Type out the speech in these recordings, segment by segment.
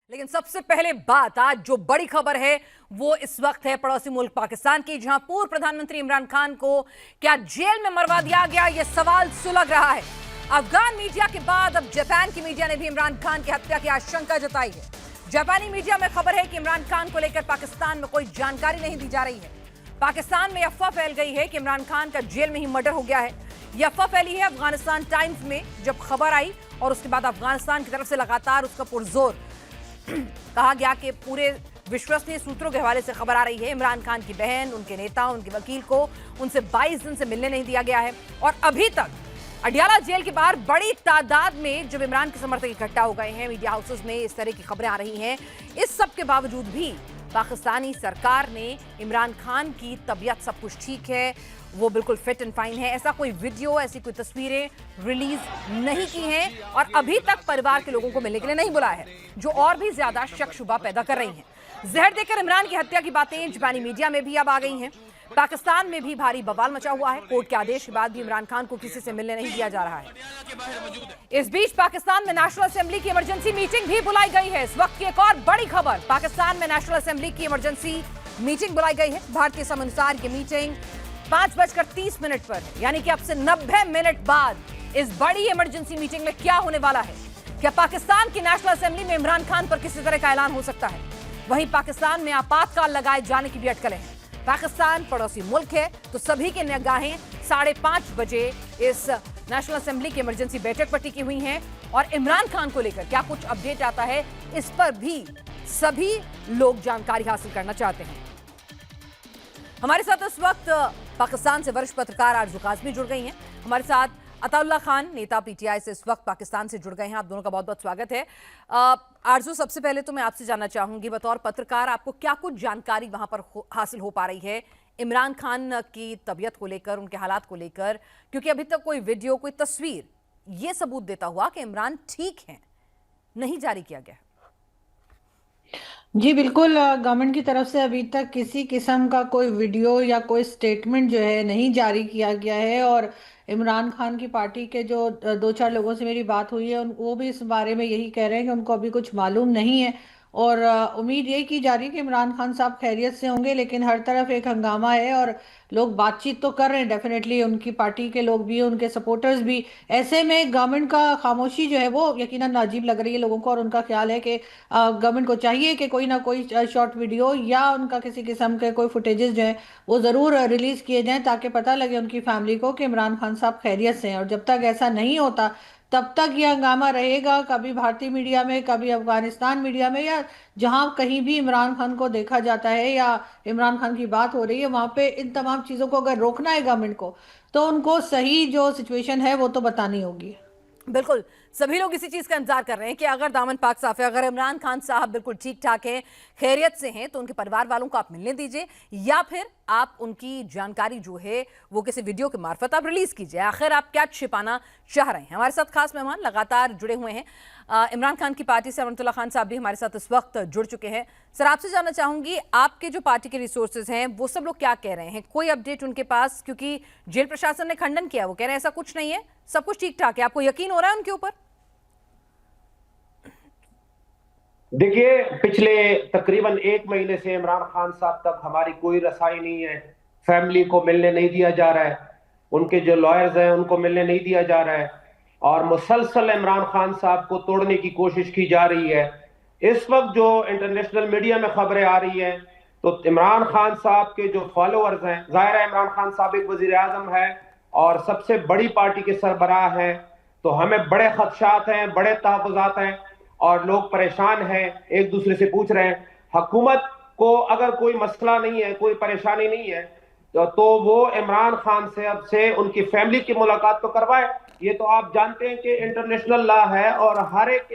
लेकिन सबसे पहले बात आज जो बड़ी खबर है वो इस वक्त है पड़ोसी मुल्क पाकिस्तान की, जहां पूर्व प्रधानमंत्री इमरान खान को क्या जेल में मरवा दिया गया, यह सवाल सुलग रहा है। अफगान मीडिया के बाद अब जापान की मीडिया ने भी इमरान खान की हत्या की आशंका जताई है। जापानी मीडिया में खबर है कि इमरान खान को लेकर पाकिस्तान में कोई जानकारी नहीं दी जा रही है। पाकिस्तान में अफवाह फैल गई है कि इमरान खान का जेल में ही मर्डर हो गया है। यह अफवाह फैली है अफगानिस्तान टाइम्स में जब खबर आई, और उसके बाद अफगानिस्तान की तरफ से लगातार उसका पुरजोर कहा गया कि पूरे विश्वसनीय सूत्रों के हवाले से खबर आ रही है इमरान खान की बहन, उनके नेता, उनके वकील को उनसे 22 दिन से मिलने नहीं दिया गया है। और अभी तक अडियाला जेल के बाहर बड़ी तादाद में जब इमरान के समर्थक इकट्ठा हो गए हैं, मीडिया हाउसेस में इस तरह की खबरें आ रही हैं। इस सब के बावजूद भी पाकिस्तानी सरकार ने इमरान खान की तबीयत सब कुछ ठीक है, वो बिल्कुल फिट एंड फाइन है, ऐसा कोई वीडियो, ऐसी कोई तस्वीरें रिलीज नहीं की हैं और अभी तक परिवार के लोगों को मिलने के लिए नहीं बुलाया है, जो और भी ज्यादा शक शुबा पैदा कर रही हैं। जहर देकर इमरान की हत्या की बातें जापानी मीडिया में भी अब आ गई हैं। पाकिस्तान में भी भारी बवाल मचा हुआ है। कोर्ट के आदेश के बाद भी इमरान खान को किसी से मिलने नहीं दिया जा रहा है। इस बीच पाकिस्तान में नेशनल असेंबली की इमरजेंसी मीटिंग भी बुलाई गई है। इस वक्त की एक और बड़ी खबर, पाकिस्तान में नेशनल असेंबली की इमरजेंसी मीटिंग बुलाई गई है। भारतीय समय अनुसार ये मीटिंग 5:30 पर है, यानी कि अब से 90 मिनट बाद इस बड़ी इमरजेंसी मीटिंग में क्या होने वाला है। क्या पाकिस्तान की नेशनल असेंबली में इमरान खान पर किसी तरह का ऐलान हो सकता है? वहीं पाकिस्तान में आपातकाल लगाए जाने की भी अटकलें हैं। पाकिस्तान पड़ोसी मुल्क है, तो सभी की निगाहें 5:30 बजे इस नेशनल असेंबली की इमरजेंसी बैठक पर टिकी हुई हैं। और इमरान खान को लेकर क्या कुछ अपडेट आता है, इस पर भी सभी लोग जानकारी हासिल करना चाहते हैं। हमारे साथ इस वक्त पाकिस्तान से वरिष्ठ पत्रकार आरजू काज़मी जुड़ गई हैं। हमारे साथ अताउल्ला खान, नेता पीटीआई से इस वक्त पाकिस्तान से जुड़ गए हैं। आप दोनों का बहुत बहुत स्वागत है। आरजू, सबसे पहले तो मैं आपसे जानना चाहूंगी, बतौर पत्रकार आपको क्या कुछ जानकारी वहां पर हासिल हो पा रही है इमरान खान की तबीयत को लेकर, उनके हालात को लेकर, क्योंकि अभी तक कोई वीडियो, कोई तस्वीर ये सबूत देता हुआ कि इमरान ठीक हैं नहीं जारी किया गया। जी बिल्कुल, गवर्नमेंट की तरफ से अभी तक किसी किस्म का कोई वीडियो या कोई स्टेटमेंट जो है नहीं जारी किया गया है। और इमरान खान की पार्टी के जो दो चार लोगों से मेरी बात हुई है, वो भी इस बारे में यही कह रहे हैं कि उनको अभी कुछ मालूम नहीं है। और उम्मीद ये की जा रही है कि इमरान खान साहब खैरियत से होंगे, लेकिन हर तरफ एक हंगामा है और लोग बातचीत तो कर रहे हैं, डेफिनेटली उनकी पार्टी के लोग भी, उनके सपोर्टर्स भी। ऐसे में गवर्नमेंट का खामोशी जो है वो यकीनन अजीब लग रही है लोगों को, और उनका ख्याल है कि गवर्नमेंट को चाहिए कि कोई ना कोई शॉर्ट वीडियो या उनका किसी किस्म के कोई फुटेजेस जो है वो ज़रूर रिलीज़ किए जाएं, ताकि पता लगे उनकी फैमिली को कि इमरान खान साहब खैरियत से हैं। और जब तक ऐसा नहीं होता तब तक ये हंगामा रहेगा, कभी भारतीय मीडिया में, कभी अफगानिस्तान मीडिया में, या जहां कहीं भी इमरान खान को देखा जाता है या इमरान खान की बात हो रही है, वहां पे इन तमाम चीज़ों को अगर रोकना है गवर्नमेंट को, तो उनको सही जो सिचुएशन है वो तो बतानी होगी। बिल्कुल, सभी लोग इसी चीज का इंतजार कर रहे हैं कि अगर दामन पाक साफ है, अगर इमरान खान साहब बिल्कुल ठीक ठाक हैं, खैरियत से हैं, तो उनके परिवार वालों को आप मिलने दीजिए, या फिर आप उनकी जानकारी जो है वो किसी वीडियो के मार्फत आप रिलीज कीजिए। आखिर आप क्या छिपाना चाह रहे हैं? हमारे साथ खास मेहमान लगातार जुड़े हुए हैं। इमरान खान की पार्टी से अमरुल्लाह खान साहब भी हमारे साथ इस वक्त जुड़ चुके हैं। सर, आपसे जानना चाहूंगी, आपके जो पार्टी के रिसोर्सेज हैं वो सब लोग क्या कह रहे हैं? कोई अपडेट उनके पास? क्योंकि जेल प्रशासन ने खंडन किया, वो कह रहे हैं ऐसा कुछ नहीं है, सब कुछ ठीक ठाक है। आपको यकीन हो रहा है उनके ऊपर? देखिए, पिछले तकरीबन 1 महीने से इमरान खान साहब तक हमारी कोई रसाई नहीं है। फैमिली को मिलने नहीं दिया जा रहा है, उनके जो लॉयर्स हैं उनको मिलने नहीं दिया जा रहा है, और मुसलसल इमरान खान साहब को तोड़ने की कोशिश की जा रही है। इस वक्त जो इंटरनेशनल मीडिया में खबरें आ रही हैं, तो इमरान खान साहब के जो फॉलोअर्स हैं, जाहिर है इमरान खान साहब एक वजीर आजम है और सबसे बड़ी पार्टी के सरबराह हैं, तो हमें बड़े खदशात हैं, बड़े तहफ़्फ़ुज़ात हैं और लोग परेशान हैं, एक दूसरे से पूछ रहे हैं। हुकूमत को अगर कोई मसला नहीं है, कोई परेशानी नहीं है, तो वो इमरान खान से अब से उनकी फैमिली की मुलाकात तो करवाए। ये तो आप जानते हैं कि इंटरनेशनल लॉ है, और हर एक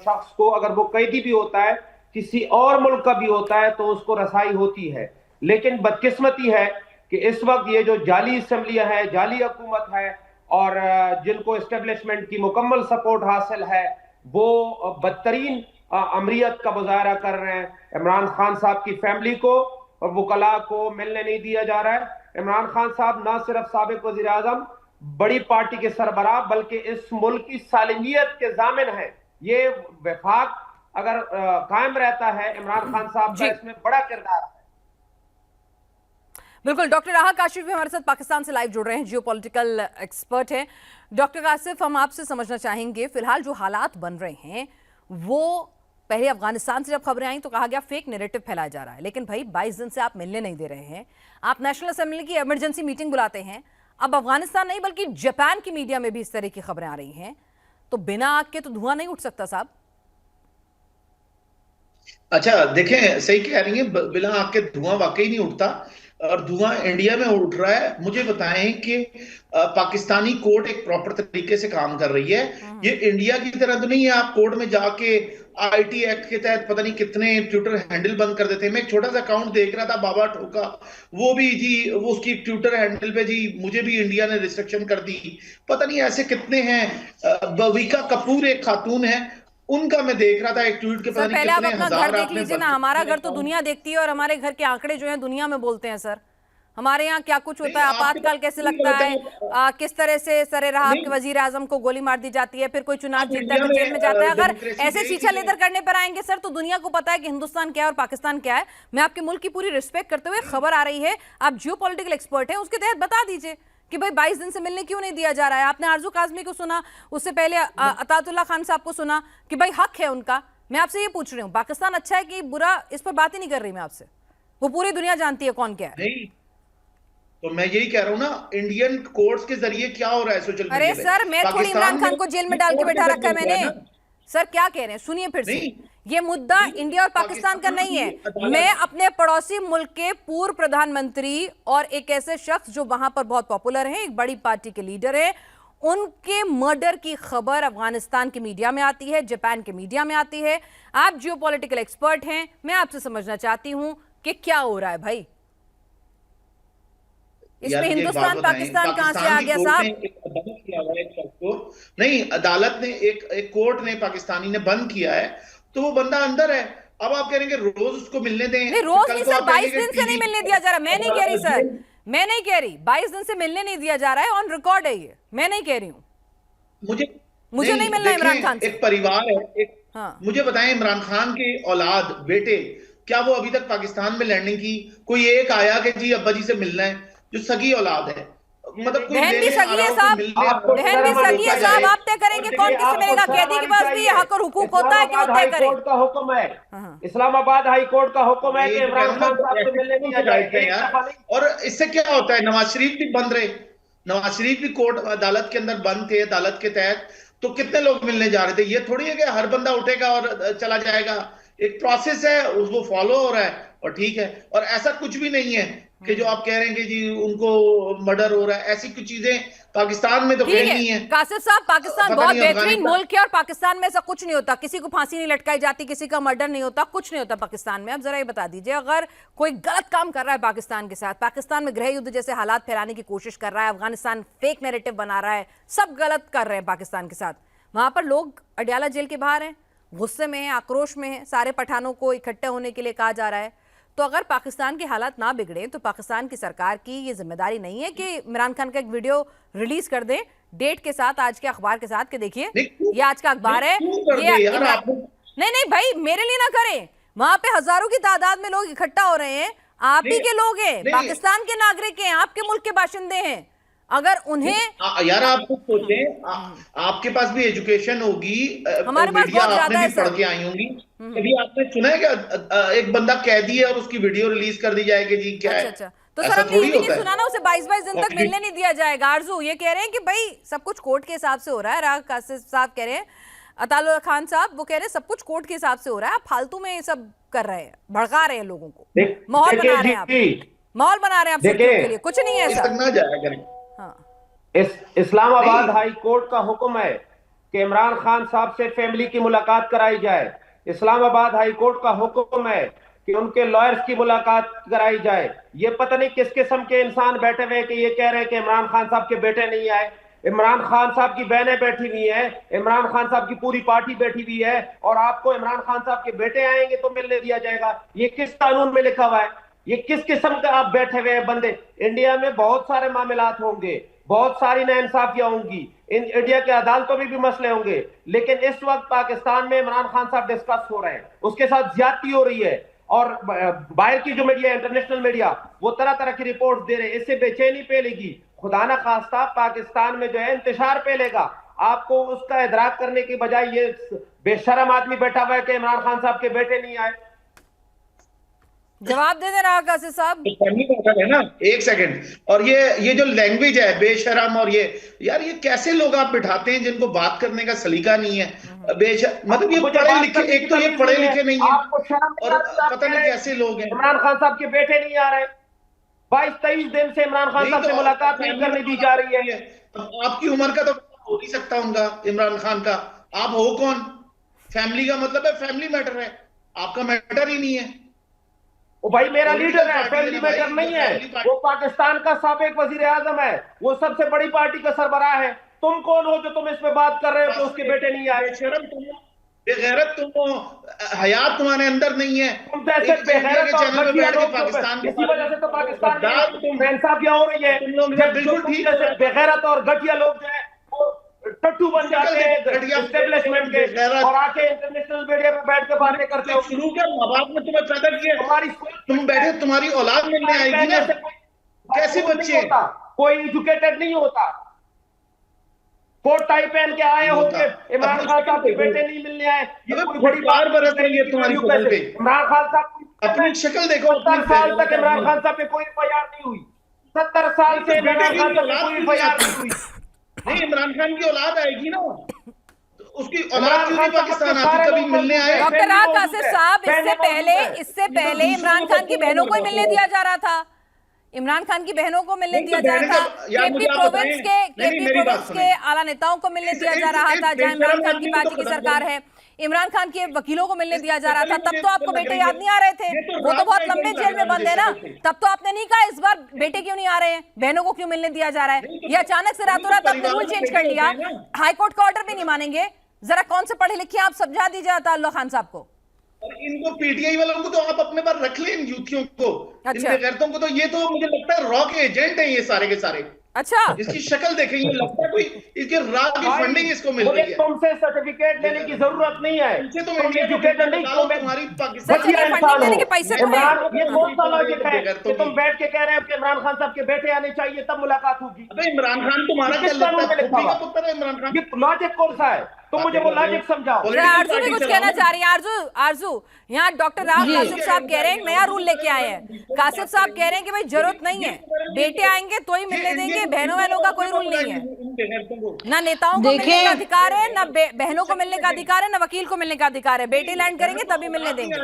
शख्स को, अगर वो कैदी भी होता है, किसी और मुल्क का भी होता है, तो उसको रसाई होती है। लेकिन बदकिस्मती है कि इस वक्त ये जो जाली असम्बलियां है, जाली हुकूमत है, और जिनको एस्टेब्लिशमेंट की मुकम्मल सपोर्ट हासिल है, वो बदतरीन अमरीत का मुजाहरा कर रहे हैं। इमरान खान साहब की फैमिली को और वकला को मिलने नहीं दिया जा रहा है। इमरान खान साहब न सिर्फ साबिक वजीर आजम, बड़ी पार्टी के सरबराह, बल्कि इस मुल्क की सालिमियत के जामिन है। ये वफाक अगर कायम रहता है, इमरान खान साहब का इसमें बड़ा किरदार है। बिल्कुल, डॉक्टर राहा काशिफ भी हमारे साथ पाकिस्तान से लाइव जुड़ रहे हैं, जियोपॉलिटिकल एक्सपर्ट हैं। डॉक्टर काशिफ, हम आपसे समझना चाहेंगे फिलहाल जो हालात बन रहे हैं वो, पहले अफगानिस्तान से जब खबरें आई तो कहा गया फेक नैरेटिव फैलाया जा रहा है, लेकिन भाई 22 दिन से आप मिलने नहीं दे रहे हैं, आप नेशनल असेंबली की इमरजेंसी मीटिंग बुलाते हैं, अब अफगानिस्तान नहीं बल्कि जापान की मीडिया में भी इस तरह की खबरें आ रही हैं, तो बिना आग के तो धुआं नहीं उठ सकता साहब। अच्छा देखें, सही कह रही है, बिना आग के धुआं वाकई नहीं उठता, और धुआं इंडिया में उठ रहा है। मुझे बताएं कि पाकिस्तानी कोर्ट एक प्रॉपर तरीके से काम कर रही है। ये इंडिया की तरह तो नहीं है, आप कोर्ट में जाके आईटी एक्ट के तहत पता नहीं कितने ट्विटर हैंडल बंद कर देते हैं। मैं एक छोटा सा अकाउंट देख रहा था, बाबा ठोका, वो भी जी, वो उसकी ट्विटर हैंडल पे जी मुझे भी इंडिया ने रिस्ट्रिक्शन कर दी। पता नहीं ऐसे कितने हैं। बवीका कपूर एक खातून है, उनका मैं देख रहा था एक ट्वीट के, पता नहीं पहले आप कितने अपना घर हजार देख लीजिए ना, हमारा घर तो दुनिया देखती है और हमारे घर के आंकड़े जो हैं दुनिया में बोलते हैं सर। हमारे यहाँ क्या कुछ होता है, आपातकाल कैसे लगता है, किस तरह से सरेराह के वजीर आजम को गोली मार दी जाती है, फिर कोई चुनाव जीतता है तो जेल में जाता है। अगर ऐसे चीछा लेदर करने पर आएंगे सर तो दुनिया को पता है कि हिंदुस्तान क्या है और पाकिस्तान क्या है। मैं आपके मुल्क की पूरी रिस्पेक्ट करते हुए, खबर आ रही है, आप जियोपॉलिटिकल एक्सपर्ट हैं, उसके तहत बता दीजिए कि भाई 22 दिन से मिलने क्यों नहीं दिया जा रहा है। आपने आरजू काजमी को सुना, उससे पहले अतातुल्लाह खान साहब को सुना कि भाई हक है उनका। मैं आपसे ये पूछ रही हूँ, पाकिस्तान अच्छा है कि बुरा, इस पर बात ही नहीं कर रही मैं आपसे, वो पूरी दुनिया जानती है कौन क्या है। नहीं, तो मैं यही कह रहा हूँ ना, इंडियन कोर्ट्स के जरिए क्या हो रहा है सोशल मीडिया। अरे सर, मैं थोड़ी इमरान खान को जेल में डाल के बैठा रखा है मैंने। सर क्या कह रहे हैं, सुनिए फिर से। ये मुद्दा इंडिया और पाकिस्तान का नहीं है। मैं अपने पड़ोसी मुल्क के पूर्व प्रधानमंत्री और एक ऐसे शख्स जो वहां पर बहुत पॉपुलर हैं, एक बड़ी पार्टी के लीडर हैं, उनके मर्डर की खबर अफगानिस्तान की मीडिया में आती है, जापान के मीडिया में आती है। आप जियोपॉलिटिकल एक्सपर्ट हैं, मैं आपसे समझना चाहती हूं कि क्या हो रहा है भाई इसमें। हिंदुस्तान पाकिस्तान कहां से आ गया साहब? नहीं, अदालत ने एक कोर्ट ने पाकिस्तानी ने बंद किया है, तो वो बंदा अंदर है। अब आप कह रहे हैं कि रोज उसको मिलने दें? नहीं, रोज नहीं सर, 22 दिन से नहीं मिलने दिया जा रहा। मैं नहीं कह रही सर, मैं नहीं कह रही 22 दिन से मिलने नहीं दिया जा रहा है, ऑन रिकॉर्ड है ये, मैं नहीं कह रही हूँ। मुझे नहीं मिलना इमरान खान से। एक परिवार है, हाँ। मुझे बताएं, इमरान खान के औलाद बेटे, क्या वो अभी तक पाकिस्तान में लैंडिंग की? कोई एक आया कि जी अब्बा जी से मिलना है, जो सगी औलाद है? मतलब बहन भी सगी है साहब, बहन भी सगी है साहब, आप तय करेंगे कौन किसे मिलेगा। कैदी के पास भी हक और हुकूक होता है कि वो तय करे। हाईकोर्ट का हुक्म है, इस्लामाबाद हाई कोर्ट का हुक्म है कि इमरान खान साहब से मिलने नहीं जाएगा। और इससे क्या होता है, नवाज शरीफ भी बंद रहे, नवाज शरीफ भी कोर्ट अदालत के अंदर बंद थे, अदालत के तहत, तो कितने लोग मिलने जा रहे थे। ये थोड़ी है कि हर बंदा उठेगा और चला जाएगा, एक प्रोसेस है, वो फॉलो हो रहा है और ठीक है। और ऐसा कुछ भी नहीं है कि जो आप कह रहे हैं कि जी उनको मर्डर हो रहा है, ऐसी कुछ चीजें पाकिस्तान में तो कहीं नहीं है। कासिफ साहब, पाकिस्तान बहुत बेहतरीन मुल्क है और पाकिस्तान में ऐसा कुछ नहीं होता, किसी को फांसी नहीं लटकाई जाती, किसी का मर्डर नहीं होता, कुछ नहीं होता पाकिस्तान में। अब जरा ये बता दीजिए, अगर कोई गलत काम कर रहा है पाकिस्तान के साथ, पाकिस्तान में गृह युद्ध जैसे हालात फैलाने की कोशिश कर रहा है, अफगानिस्तान फेक नैरेटिव बना रहा है, सब गलत कर रहे हैं पाकिस्तान के साथ, वहां पर लोग अडयाला जेल के बाहर हैं, गुस्से में हैं, आक्रोश में हैं, सारे पठानों को इकट्ठे होने के लिए कहा जा रहा है। तो अगर पाकिस्तान के हालात ना बिगड़े तो पाकिस्तान की सरकार की ये जिम्मेदारी नहीं है कि इमरान खान का एक वीडियो रिलीज कर दें डेट के साथ, आज के अखबार के साथ, कि देखिए ये आज का अखबार है, ये नहीं भाई मेरे लिए ना करें। वहां पे हजारों की तादाद में लोग इकट्ठा हो रहे हैं, आप ही के लोग हैं, पाकिस्तान के नागरिक हैं, आपके मुल्क के बाशिंदे हैं। अगर उन्हें यार आप कुछ सोचें, आपके पास भी एजुकेशन होगी, हमारे पास बहुत ज्यादा है, पढ़ के आई होंगी, कभी आपने सुना है कि एक बंदा कैदी है और उसकी वीडियो रिलीज कर दी जाएगी जी? क्या है? अच्छा, तो सर हमने ये भी नहीं सुना ना उसे 22 दिन तक मिलने नहीं दिया जाएगा। आरजू ये कह रहे हैं कि भाई सब कुछ कोर्ट के हिसाब से हो रहा है, राह कासिफ साहब कह रहे हैं, अताउल्लाह खान साहब वो कह रहे हैं सब कुछ कोर्ट के हिसाब से हो रहा है, आप फालतू में ये सब कर रहे हैं, भड़का रहे हैं लोगों को, माहौल बना रहे हैं आप, माहौल बना रहे हैं आप के लिए, कुछ नहीं है सर। इस्लामाबाद हाई कोर्ट का हुक्म है कि इमरान खान साहब से फैमिली की मुलाकात कराई जाए। इस्लामाबाद हाई कोर्ट का हुक्म है कि उनके लॉयर्स की मुलाकात कराई जाए। ये पता नहीं किस किस्म के इंसान बैठे हुए कि ये कह रहे हैं कि इमरान खान साहब के बेटे नहीं आए, इमरान खान साहब की बहनें बैठी हुई हैं, इमरान खान साहब की पूरी पार्टी बैठी हुई है, और आपको इमरान खान साहब के बेटे आएंगे तो मिलने दिया जाएगा। ये किस कानून में लिखा हुआ है? ये किस किस्म का आप बैठे हुए हैं बंदे? इंडिया में बहुत सारे मामलात होंगे, बहुत सारी नाइंसाफियां होंगी, इंडिया के अदालतों में भी मसले होंगे, लेकिन इस वक्त पाकिस्तान में इमरान खान साहब डिस्कस हो रहे हैं, उसके साथ ज्यादती हो रही है और बाहर की जो मीडिया, इंटरनेशनल मीडिया, वो तरह तरह की रिपोर्ट दे रहे हैं। इससे बेचैनी फैलेगी, खुदा ना खास्ता पाकिस्तान में जो है इंतशार फैलेगा। आपको उसका इदराक करने की बजाय ये बेशरम आदमी बैठा हुआ है कि इमरान खान साहब के बेटे नहीं आए। जवाब दे देना कासिफ साहब। है ना, एक सेकंड। और ये जो लैंग्वेज है बेशरम, और ये यार ये कैसे लोग आप बिठाते हैं जिनको बात करने का सलीका नहीं है। मतलब ये पढ़े लिखे, एक तो ये पढ़े लिखे नहीं है और पता नहीं कैसे लोग हैं। इमरान खान साहब के बेटे नहीं आ रहे, 22-23 दिन से इमरान खान साहब से मुलाकात नहीं करने दी जा रही है। आपकी उम्र का तो हो नहीं सकता उनका, इमरान खान का। आप हो कौन? फैमिली का मतलब है फैमिली मैटर है, आपका मैटर ही नहीं है। वो भाई मेरा लीडर है, फैमिली मैटर नहीं है। वो पाकिस्तान का साबिक वजीर आजम है, वो सबसे बड़ी पार्टी का सरबराह है। तुम कौन हो जो तुम इस पे बात कर रहे हो कि उसके बेटे नहीं आए? शर्म तुम, बेगैरत तुम हो, हयात तुम्हारे अंदर नहीं है। तुम जैसे बेगैरत और घटिया लोग पाकिस्तान इसी वजह से तो पाकिस्तान में बेइंसाफियां हो रही है। बिल्कुल ठीक है, बेगैरत और घटिया लोग जो है टट्टू बन जाते हैं एस्टेब्लिशमेंट के और आके इंटरनेशनल मीडिया पे बैठ के बातें करते हो। शुरू क्या माँ बाप ने तुम्हें पैदा किया, तुम्हारी तुम बैठे, तुम्हारी औलाद मिलने आएगी ना, कैसे बच्चे? कोई एजुकेटेड नहीं होता, कोट टाई पहन के आए होंगे, इमरान खान साहब के बेटे नहीं मिलने आए, ये कोई बड़ी बात बरस रही है तुम्हारी शक्ल पे। इमरान खान साहब अपनी शक्ल देखो। 70 साल तक इमरान खान साहब पे कोई एफआईआर नहीं हुई, 70 साल से इमरान खान साहब पे कोई एफआईआर नहीं हुई। नहीं, इमरान खान की औलाद आएगी ना, तो उसकी औलाद क्यों नहीं पाकिस्तान आती? कभी मिलने आए? डॉक्टर कासिफ साहब, इससे पहले इमरान खान की बहनों को ही मिलने दिया जा रहा था। इमरान खान की बहनों को मिलने दिया जा रहा था, केपी प्रोविंस के आला नेताओं को मिलने दिया जा रहा था, जहां इमरान खान की पार्टी की सरकार है। इमरान खान के वकीलों को मिलने दिया जा रहा था, तब तो आपको बेटे याद नहीं आ रहे थे, वो तो बहुत लंबे जेल में बंद है ना। तब तो आपने नहीं कहा इस बार बेटे क्यों नहीं आ रहे हैं, बहनों को क्यों मिलने दिया जा रहा है? ये अचानक से रातों रात आपने रूल चेंज कर लिया, हाईकोर्ट का ऑर्डर भी नहीं मानेंगे। जरा कौन से पढ़े लिखे आप समझा दीजिए अताउल्लाह खान साहब को। इनको पीटीआई वालों को तो आप अपने पास रख लें, इन यूथियों को, इन बेगैरतों को। तो ये तो मुझे लगता है रॉ के एजेंट है ये सारे के सारे। अच्छा, इसकी शक्ल देखेंगे, लगता है कोई इसके रात की फंडिंग इसको मिल रही है। तुमसे सर्टिफिकेट लेने की जरूरत नहीं है, तुम एजुकेटेड नहीं, तुम्हारी फंडिंग देने के पैसे तो हैं। ये कौन सा लॉजिक है कि तुम बैठ के कह रहे हो कि इमरान खान साहब के बेटे आने चाहिए तब मुलाकात होगी? अबे इमरान खान तुम्हारा क्या लगता है? पुत्र है इमरान खान। ये लॉजिक कौन सा है? तो मुझे वो लॉजिक समझाओ। आरजू भी कुछ कहना चाह रही है। आरजू, यहाँ डॉक्टर राव कासिफ साहब कह रहे हैं नया रूल लेके आए हैं। कासिफ साहब कह रहे हैं कि भाई जरूरत नहीं है, बेटे आएंगे तो ही मिलने देंगे, बहनों बहनों का कोई रूल नहीं है। ना नेताओं को मिलने का अधिकार है, ना बहनों को मिलने का अधिकार है, ना वकील को मिलने का अधिकार है। बेटे लैंड करेंगे तभी मिलने देंगे।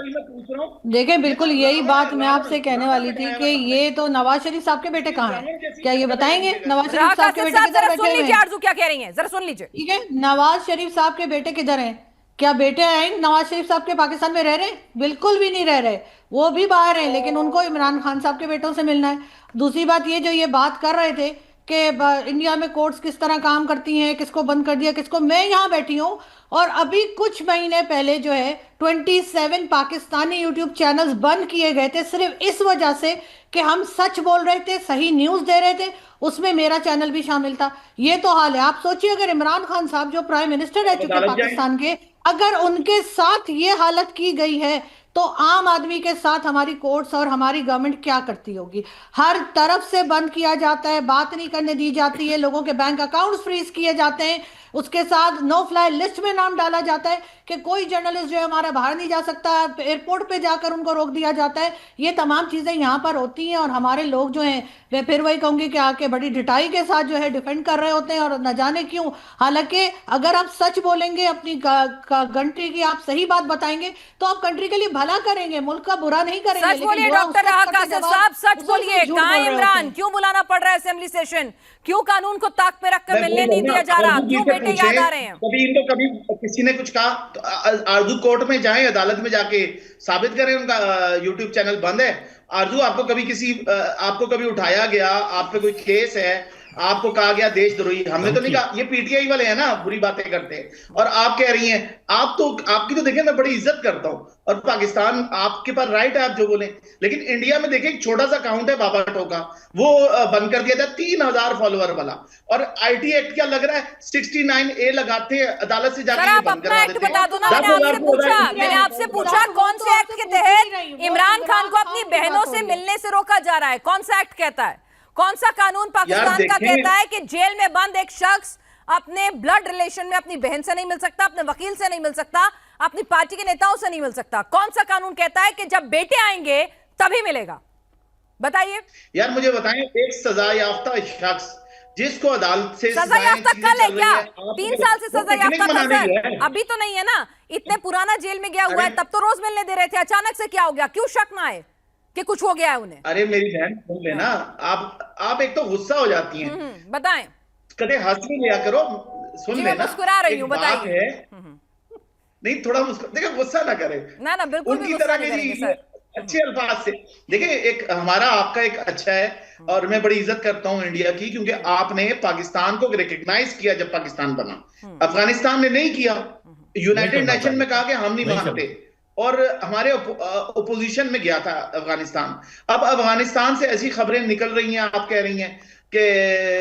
देखिए, बिल्कुल यही बात मैं आपसे कहने वाली थी कि ये तो नवाज शरीफ साहब के बेटे कहाँ हैं? क्या ये बताएंगे नवाज शरीफ साहब के बेटे किधर बैठे हुए हैं? आरजू क्या कह रही हैं, जरा सुन लीजिए। ठीक है, नवाज शरीफ साहब के बेटे किधर हैं? क्या बेटे आए नवाज शरीफ साहब के पाकिस्तान में रह रहे हैं? बिल्कुल भी नहीं रह रहे, वो भी बाहर हैं, लेकिन उनको इमरान खान साहब के बेटों से मिलना है। दूसरी बात ये जो ये बात कर रहे थे कि इंडिया में कोर्ट्स किस तरह काम करती हैं, किसको बंद कर दिया किसको, मैं यहाँ बैठी हूँ और अभी कुछ महीने पहले जो है 27 पाकिस्तानी यूट्यूब चैनल्स बंद किए गए थे सिर्फ इस वजह से कि हम सच बोल रहे थे, सही न्यूज़ दे रहे थे। उसमें मेरा चैनल भी शामिल था। ये तो हाल है। आप सोचिए, अगर इमरान खान साहब जो प्राइम मिनिस्टर रह चुके पाकिस्तान के, अगर उनके साथ ये हालत की गई है तो आम आदमी के साथ हमारी कोर्ट्स और हमारी गवर्नमेंट क्या करती होगी? हर तरफ से बंद किया जाता है, बात नहीं करने दी जाती है, लोगों के बैंक अकाउंट्स फ्रीज किए जाते हैं, उसके साथ नो फ्लाई लिस्ट में नाम डाला जाता है कि कोई जर्नलिस्ट जो है हमारा बाहर नहीं जा सकता, एयरपोर्ट पे जाकर उनको रोक दिया जाता है। ये तमाम चीज़ें यहाँ पर होती हैं और हमारे लोग जो हैं वे फिर वही कहूँगी कि आके बड़ी ढिठाई के साथ जो है डिफेंड कर रहे होते हैं और न जाने क्यों। हालांकि अगर आप सच बोलेंगे, अपनी कंट्री की आप सही बात बताएंगे तो आप कंट्री के लिए भला करेंगे, मुल्क का बुरा नहीं करेंगे। सच बोलिए डॉक्टर कासिफ साहब, सच बोलिए, कहाँ इमरान? क्यों बुलाना पड़ रहा है असेंबली सेशन? क्यों कानून को ताक पे रखकर मिलने नहीं दिया जा रहा? क्यों बेटे याद आ रहे हैं? कभी इनको कभी किसी ने कुछ कहा तो आरजू कोर्ट में जाएं, अदालत में जाके साबित करें उनका यूट्यूब चैनल बंद है। आरजू आपको कभी उठाया गया, आप पे कोई केस है, आपको कहा गया देशद्रोही, हमने तो नहीं कहा, ये पीटीआई वाले हैं ना बुरी बातें करते हैं। और आप कह रही हैं, आप तो, आपकी तो देखिए मैं बड़ी इज्जत करता हूं, और पाकिस्तान, आपके पास राइट है आप जो बोले, लेकिन इंडिया में देखिए एक छोटा सा अकाउंट है बाबा टोका, वो बंद कर दिया था 3000 फॉलोअर वाला, और आईटी एक्ट क्या लग रहा है 69A लगाते हैं, अदालत से जाके आप बंद अपना करवा एक्ट देते बता दो ना। मैंने आपसे पूछा कौन से एक्ट के तहत इमरान खान को अपनी बहनों से मिलने से रोका जा रहा है, कौन सा एक्ट कहता है, कौन सा कानून पाकिस्तान का कहता है कि जेल में बंद एक शख्स अपने ब्लड रिलेशन में अपनी बहन से नहीं मिल सकता, अपने वकील से नहीं मिल सकता, अपनी पार्टी के नेताओं से नहीं मिल सकता? कौन सा कानून कहता है कि जब बेटे आएंगे तभी मिलेगा? बताइए यार, मुझे बताएं, एक सजा याफ्ता शख्स जिसको अदालत से सजा याफ्ता कल है क्या? 3 साल से सजा याफ्ता था सर, अभी तो नहीं है ना। इतने पुराना जेल में गया हुआ है, तब तो रोज मिलने दे रहे थे, अचानक से क्या हो गया? क्यों शक ना आए कि कुछ हो गया है उन्हें? अरे मेरी बहन सुन लेना, आप एक तो गुस्सा हो जाती हैं, बताएं। कदे हंस भी लिया करो, सुन जी, लेना। मैं मुस्कुरा रही हूँ, बताइए। नहीं, थोड़ा देखो, गुस्सा ना करे ना ना, बिल्कुल भी उनकी गुस्सा तरह नहीं करेंगे मेरी सर। अच्छे अल्फाज से। देखिए, एक हमारा आपका एक अच्छा है, और मैं बड़ी इज्जत करता हूं इंडिया की, क्योंकि आपने पाकिस्तान को रिकग्नाइज किया जब पाकिस्तान बना, अफगानिस्तान ने नहीं किया। यूनाइटेड नेशन में कहा कि हम नहीं मानते, और हमारे ओपोजिशन में गया था अफगानिस्तान। अब अफगानिस्तान से ऐसी खबरें निकल रही हैं, आप कह रही हैं कि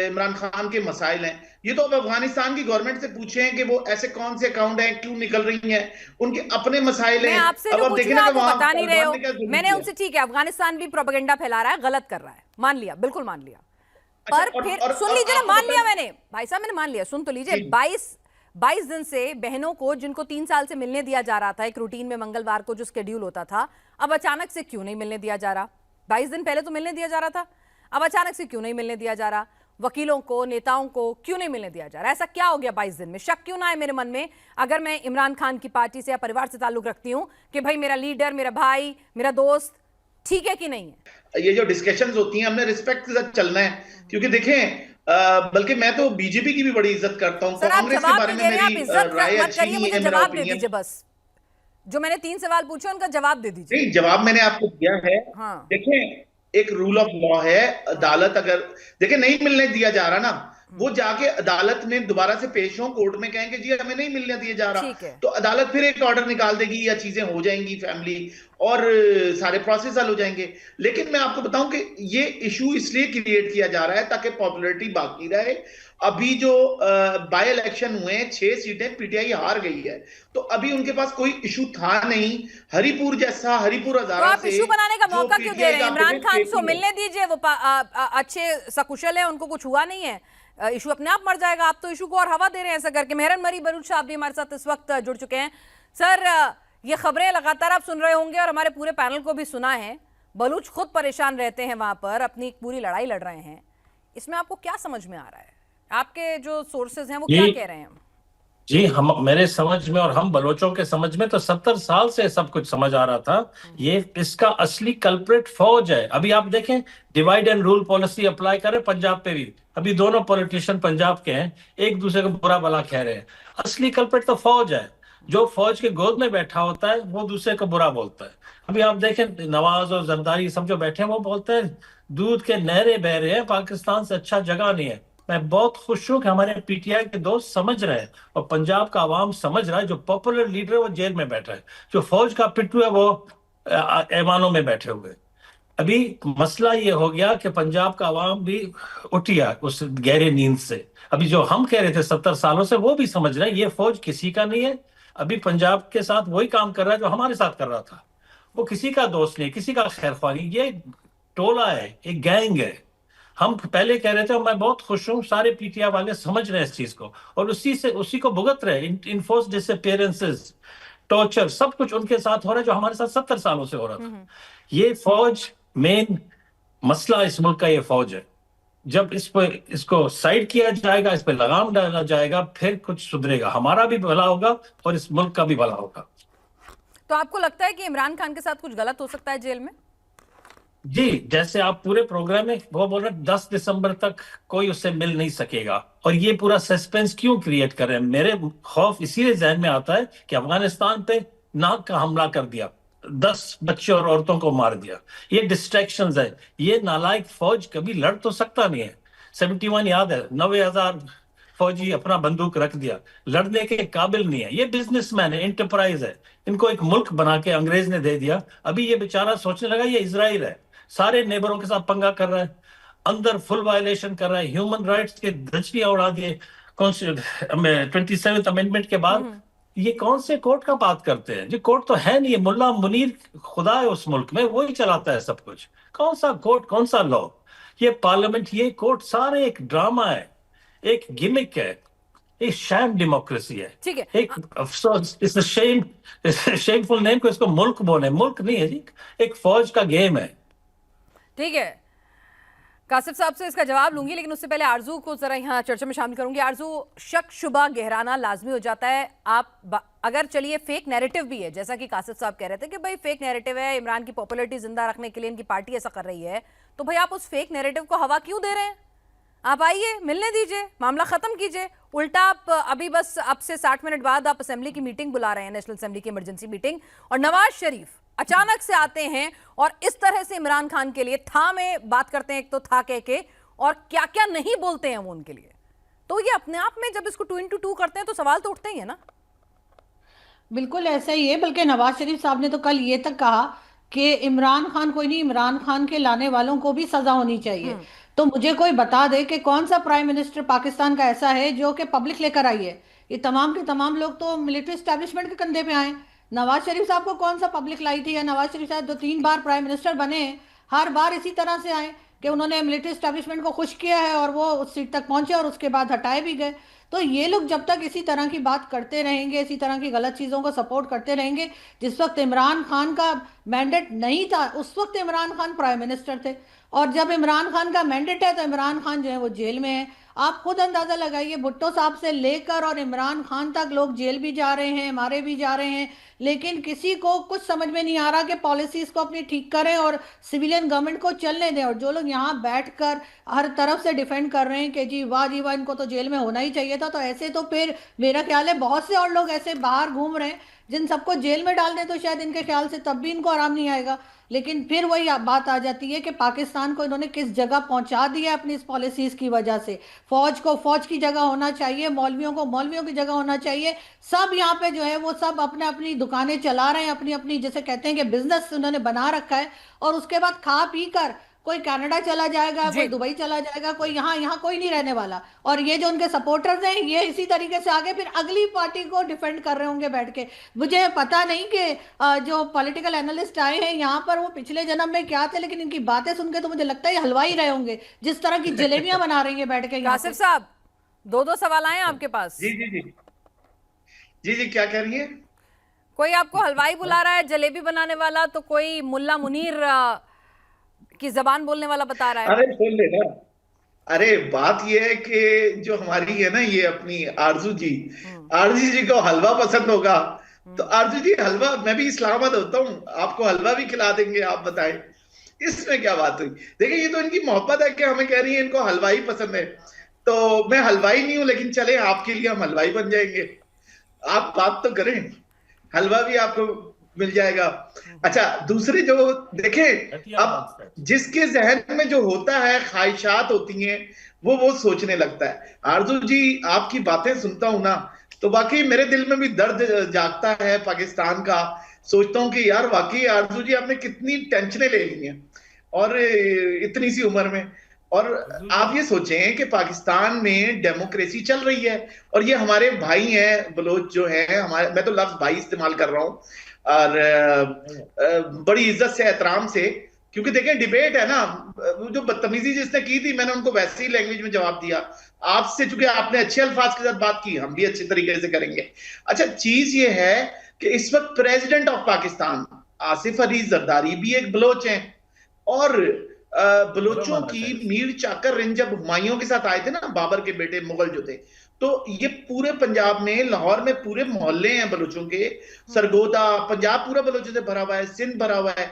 इमरान खान के मसाइल हैं। ये तो अब अफगानिस्तान की गवर्नमेंट से पूछें कि वो ऐसे कौन से अकाउंट हैं, क्यों निकल रही हैं, उनके अपने मसाइल हैं। आपसे जो पूछ रहा, आप बता नहीं रहे हो। मैंने उनसे, ठीक है, अफगानिस्तान भी प्रोपेगेंडा फैला रहा है, गलत कर रहा है, मान लिया, बिल्कुल मान लिया। पर फिर सुन लीजिए ना, मान लिया मैंने, भाई साहब मैंने मान लिया, सुन तो लीजिए। 22 दिन से बहनों को, जिनको 3 साल से मिलने दिया जा रहा था एक रूटीन में, मंगलवार को जो शेड्यूल होता था, अब अचानक से क्यों नहीं मिलने दिया जा रहा? 22 दिन पहले तो मिलने दिया जा रहा था, अब अचानक से क्यों नहीं मिलने दिया जा रहा? वकीलों को, नेताओं को क्यों नहीं मिलने दिया जा रहा? ऐसा क्या हो गया 22 दिन में? शक क्यों ना है मेरे मन में, अगर मैं इमरान खान की पार्टी से या परिवार से ताल्लुक रखती हूं, कि भाई मेरा लीडर, मेरा भाई, मेरा दोस्त ठीक है कि नहीं है? ये जो डिस्कशंस होती हैं, हमने रिस्पेक्ट के साथ चलना है, क्योंकि देखें, बल्कि मैं तो बीजेपी की भी बड़ी इज्जत करता हूं। कांग्रेस के बारे में मेरी राय अच्छी नहीं है, मेरा ओपिनियन। बस जो मैंने 3 सवाल पूछे उनका जवाब दे दीजिए। नहीं, जवाब मैंने आपको दिया है। हाँ। देखें, एक रूल ऑफ लॉ है, अदालत अगर देखें नहीं मिलने दिया जा रहा ना, वो जाके अदालत में दोबारा से पेश हो, कोर्ट में कहेंगे जी हमें नहीं मिलने दिया जा रहा, तो अदालत फिर एक ऑर्डर निकाल देगी, या चीजें हो जाएंगी फैमिली, और सारे प्रोसेस हल हो जाएंगे। लेकिन मैं आपको बताऊं कि ये इशू इसलिए क्रिएट किया जा रहा है ताकि पॉपुलैरिटी बाकी रहे। अभी जो बाय इलेक्शन हुए, 6 सीटें पीटीआई हार गई है, तो अभी उनके पास कोई इशू था नहीं। हरिपुर जैसा, हरिपुर हजारा तो आप इशू बनाने का मौका क्यों दे रहे हैं? इमरान खान को मिलने दीजिए, वो अच्छे सकुशल है, उनको कुछ हुआ नहीं है, इशू अपने आप मर जाएगा। आप तो इशू को और हवा दे रहे हैं ऐसा करके। मेहरन मरी बरूच साहब भी हमारे साथ इस वक्त जुड़ चुके हैं। सर, ये खबरें लगातार आप सुन रहे होंगे और हमारे पूरे पैनल को भी सुना है। बलूच खुद परेशान रहते हैं वहां पर, अपनी पूरी लड़ाई लड़ रहे हैं। इसमें आपको क्या समझ में आ रहा है? आपके जो सोर्सेज हैं वो क्या कह रहे हैं? जी, हम, मेरे समझ में और हम बलोचों के समझ में तो 70 साल से सब कुछ समझ आ रहा था। ये इसका असली कल्प्रिट फौज है। अभी आप देखें, divide and rule policy apply करें पंजाब पे भी, अभी दोनों पॉलिटिशियन पंजाब के हैं, एक दूसरे को बुरा भला कह रहे हैं। असली कल्प्रिट तो फौज है। जो फौज के गोद में बैठा होता है वो दूसरे को बुरा बोलता है। अभी आप देखें, नवाज और जरदारी सब जो बैठे हैं वो बोलते हैं दूध के नहरें बह रहे हैं, पाकिस्तान से अच्छा जगह नहीं है। मैं बहुत खुश हूं कि हमारे पीटीआई के दोस्त समझ रहे हैं, और पंजाब का आवाम समझ रहा है। जो पॉपुलर लीडर है वो जेल में बैठा है, जो फौज का पिट्ठू है वो ऐवानों में बैठे हुए। अभी मसला ये हो गया कि पंजाब का आवाम भी उठिया उस गहरे नींद से। अभी जो हम कह रहे थे 70 सालों से, वो भी समझ रहे हैं ये फौज किसी का नहीं है। अभी पंजाब के साथ वही काम कर रहा है जो हमारे साथ कर रहा था। वो किसी का दोस्त नहीं, किसी का खैरख्वाह नहीं, ये टोला है, एक गैंग है। हम पहले कह रहे थे, और मैं बहुत खुश हूं सारे पीटीआई वाले समझ रहे हैं इस चीज को, और उसी को भुगत रहे। इनफोर्स डिसअपीयरेंसेस, टॉर्चर, सब कुछ उनके साथ हो रहा है जो हमारे साथ 70 सालों से हो रहा था। ये फौज मेन मसला इस मुल्क का, ये फौज है। जब इसको साइड किया जाएगा, इस पर लगाम डाला जाएगा, फिर कुछ सुधरेगा, हमारा भी भला होगा और इस मुल्क का भी भला होगा। तो आपको लगता है कि इमरान खान के साथ कुछ गलत हो सकता है जेल में? जी, जैसे आप पूरे प्रोग्राम में वो बोल रहे हैं 10 दिसंबर तक कोई उससे मिल नहीं सकेगा, और ये पूरा सस्पेंस क्यों क्रिएट कर रहे हैं? मेरे खौफ इसीलिए जहन में आता है कि अफगानिस्तान पे नाक का हमला कर दिया, 10 बच्चे और औरतों को मार दिया, ये डिस्ट्रैक्शंस है। ये नालायक फौज कभी लड़ तो सकता नहीं है। 71 याद है, 90,000 फौजी अपना बंदूक रख दिया, लड़ने के काबिल नहीं है। ये बिजनेसमैन है, इंटरप्राइज है, इनको एक मुल्क बना के अंग्रेज ने दे दिया। अभी ये बेचारा सोचने लगा ये इजराइल है, सारे नेबरों के साथ पंगा कर रहा है, अंदर फुल वायलेशन कर रहा है, ह्यूमन राइट्स के धज्जियां उड़ा दिए 27th अमेंडमेंट के बाद। ये कौन से कोर्ट का बात करते हैं? ये कोर्ट तो है नहीं, मुल्ला मुनीर खुदा है उस मुल्क में, वही चलाता है सब कुछ। कौन सा कोर्ट, कौन सा लॉ? ये पार्लियामेंट, ये कोर्ट सारे एक ड्रामा है, एक गिमिक है, एक शैम डेमोक्रेसी है। ठीक है, एक अफसोस, इस शेमफुल नेम को इसको मुल्क बोले, मुल्क नहीं है जी, एक फौज का गेम है। ठीक है, कासिफ साहब से इसका जवाब लूंगी, लेकिन उससे पहले आरजू को जरा यहाँ चर्चा में शामिल करूंगी। आरजू, शक शुबा गहराना लाजमी हो जाता है। आप अगर चलिए फेक नैरेटिव भी है, जैसा कि कासिफ साहब कह रहे थे कि भाई फेक नैरेटिव है, इमरान की पॉपुलैरिटी जिंदा रखने के लिए इनकी पार्टी ऐसा कर रही है, तो भाई आप उस फेक नैरेटिव को हवा क्यों दे रहे हैं? आप आइए, मिलने दीजिए, मामला खत्म कीजिए। उल्टा आप अभी बस अब से 60 मिनट बाद आप असेंबली की मीटिंग बुला रहे हैं, नेशनल असेंबली की इमरजेंसी मीटिंग, और नवाज शरीफ अचानक से आते हैं और इस तरह से इमरान खान के लिए था में बात करते हैं, एक तो था कह के, और क्या क्या नहीं बोलते हैं वो उनके लिए। तो ये अपने आप में जब इसको 2 into 2 करते हैं तो सवाल तो उठते ही है ना। बिल्कुल ऐसा ही है। बल्कि नवाज शरीफ साहब ने तो कल ये तक कहा कि इमरान खान कोई नहीं, इमरान खान के लाने वालों को भी सजा होनी चाहिए। तो मुझे कोई बता दे कि कौन सा प्राइम मिनिस्टर पाकिस्तान का ऐसा है जो कि पब्लिक लेकर आई है। ये तमाम के तमाम लोग तो मिलिट्री एस्टैब्लिशमेंट के कंधे पे आए। नवाज शरीफ साहब को कौन सा पब्लिक लाई थी? या नवाज शरीफ साहब 2-3 बार प्राइम मिनिस्टर बने हैं, हर बार इसी तरह से आए कि उन्होंने मिलिट्री एस्टैब्लिशमेंट को खुश किया है और वो उस सीट तक पहुंचे और उसके बाद हटाए भी गए। तो ये लोग जब तक इसी तरह की बात करते रहेंगे, इसी तरह की गलत चीज़ों को सपोर्ट करते रहेंगे। जिस वक्त इमरान खान का मैंडेट नहीं था उस वक्त इमरान खान प्राइम मिनिस्टर थे, और जब इमरान खान का मैंडेट है तो इमरान खान जो है वो जेल में है। आप खुद अंदाज़ा लगाइए, भुट्टो साहब से लेकर और इमरान खान तक लोग जेल भी जा रहे हैं, मारे भी जा रहे हैं, लेकिन किसी को कुछ समझ में नहीं आ रहा कि पॉलिसीज को अपनी ठीक करें और सिविलियन गवर्नमेंट को चलने दें। और जो लोग यहाँ बैठकर हर तरफ से डिफेंड कर रहे हैं कि जी वाह इनको तो जेल में होना ही चाहिए था, तो ऐसे तो फिर मेरा ख्याल है बहुत से और लोग ऐसे बाहर घूम रहे हैं जिन सबको जेल में डाल दें तो शायद इनके ख्याल से तब भी इनको आराम नहीं आएगा। लेकिन फिर वही बात आ जाती है कि पाकिस्तान को इन्होंने किस जगह पहुंचा दिया अपनी इस पॉलिसीज की वजह से। फौज को फौज की जगह होना चाहिए, मौलवियों को मौलवियों की जगह होना चाहिए। सब यहाँ पे जो है वो सब अपने अपनी दुकानें चला रहे हैं, अपनी अपनी जैसे कहते हैं कि बिजनेस उन्होंने बना रखा है, और उसके बाद खा पी कर कोई कनाडा चला जाएगा, कोई दुबई चला जाएगा, कोई यहाँ कोई नहीं रहने वाला। और ये जो उनके सपोर्टर्स हैं ये इसी तरीके से आगे फिर अगली पार्टी को डिफेंड कर रहे होंगे बैठ के। मुझे पता नहीं कि जो पॉलिटिकल एनालिस्ट आए हैं यहाँ पर वो पिछले जन्म में क्या थे, लेकिन इनकी बातें सुन के तो मुझे लगता है हलवा ही रहे होंगे, जिस तरह की जलेबियां बना रही है बैठ के। कासिफ साहब, 2 सवाल आए आपके पास। जी जी जी जी जी, क्या कह रही है? कोई आपको हलवाई बुला रहा है, जलेबी बनाने वाला, तो कोई मुल्ला मुनीर की जबान बोलने वाला बता रहा है। अरे सुन ले ना, अरे बात ये है कि जो हमारी है ना ये अपनी आरजू जी को हलवा पसंद होगा तो आरजू जी हलवा, मैं भी इस्लामाबाद होता हूँ, आपको हलवा भी खिला देंगे, आप बताएं इसमें क्या बात हुई? देखिए ये तो इनकी मोहब्बत है कि हमें कह रही है इनको हलवाई पसंद है, तो मैं हलवाई नहीं हूं लेकिन चले आपके लिए हम हलवाई बन जाएंगे। आप बात तो करें, हलवा भी आपको मिल जाएगा। अच्छा, दूसरे जो देखें, अब जिसके जहन में जो होता है ख्वाहिशात होती हैं वो सोचने लगता है। आरजू जी आपकी बातें सुनता हूं ना तो वाकई मेरे दिल में भी दर्द जागता है पाकिस्तान का। सोचता हूं कि यार वाकई आरजू जी आपने कितनी टेंशनें ले ली हैं और इतनी सी उम्र में। और आप ये सोचें कि पाकिस्तान में डेमोक्रेसी चल रही है और ये हमारे भाई हैं बलोच जो हैं हमारे, मैं तो लफ्ज भाई इस्तेमाल कर रहा हूं और बड़ी इज्जत से एहतराम से, क्योंकि देखें डिबेट है ना, जो बदतमीजी जिसने की थी मैंने उनको वैसी ही लैंग्वेज में जवाब दिया। आपसे चूंकि आपने अच्छे अल्फाज के साथ बात की, हम भी अच्छे तरीके से करेंगे। अच्छा, चीज ये है कि इस वक्त प्रेसिडेंट ऑफ पाकिस्तान आसिफ अली जरदारी भी एक बलोच हैं और बलोचों की मीर चाकर रिंज जब हुमायूं के साथ आए थे ना, बाबर के बेटे मुगल जो थे, तो ये पूरे पंजाब में, लाहौर में पूरे मोहल्ले हैं बलोचों के, सरगोदा पंजाब पूरा बलोचों से भरा हुआ है, सिंध भरा हुआ है।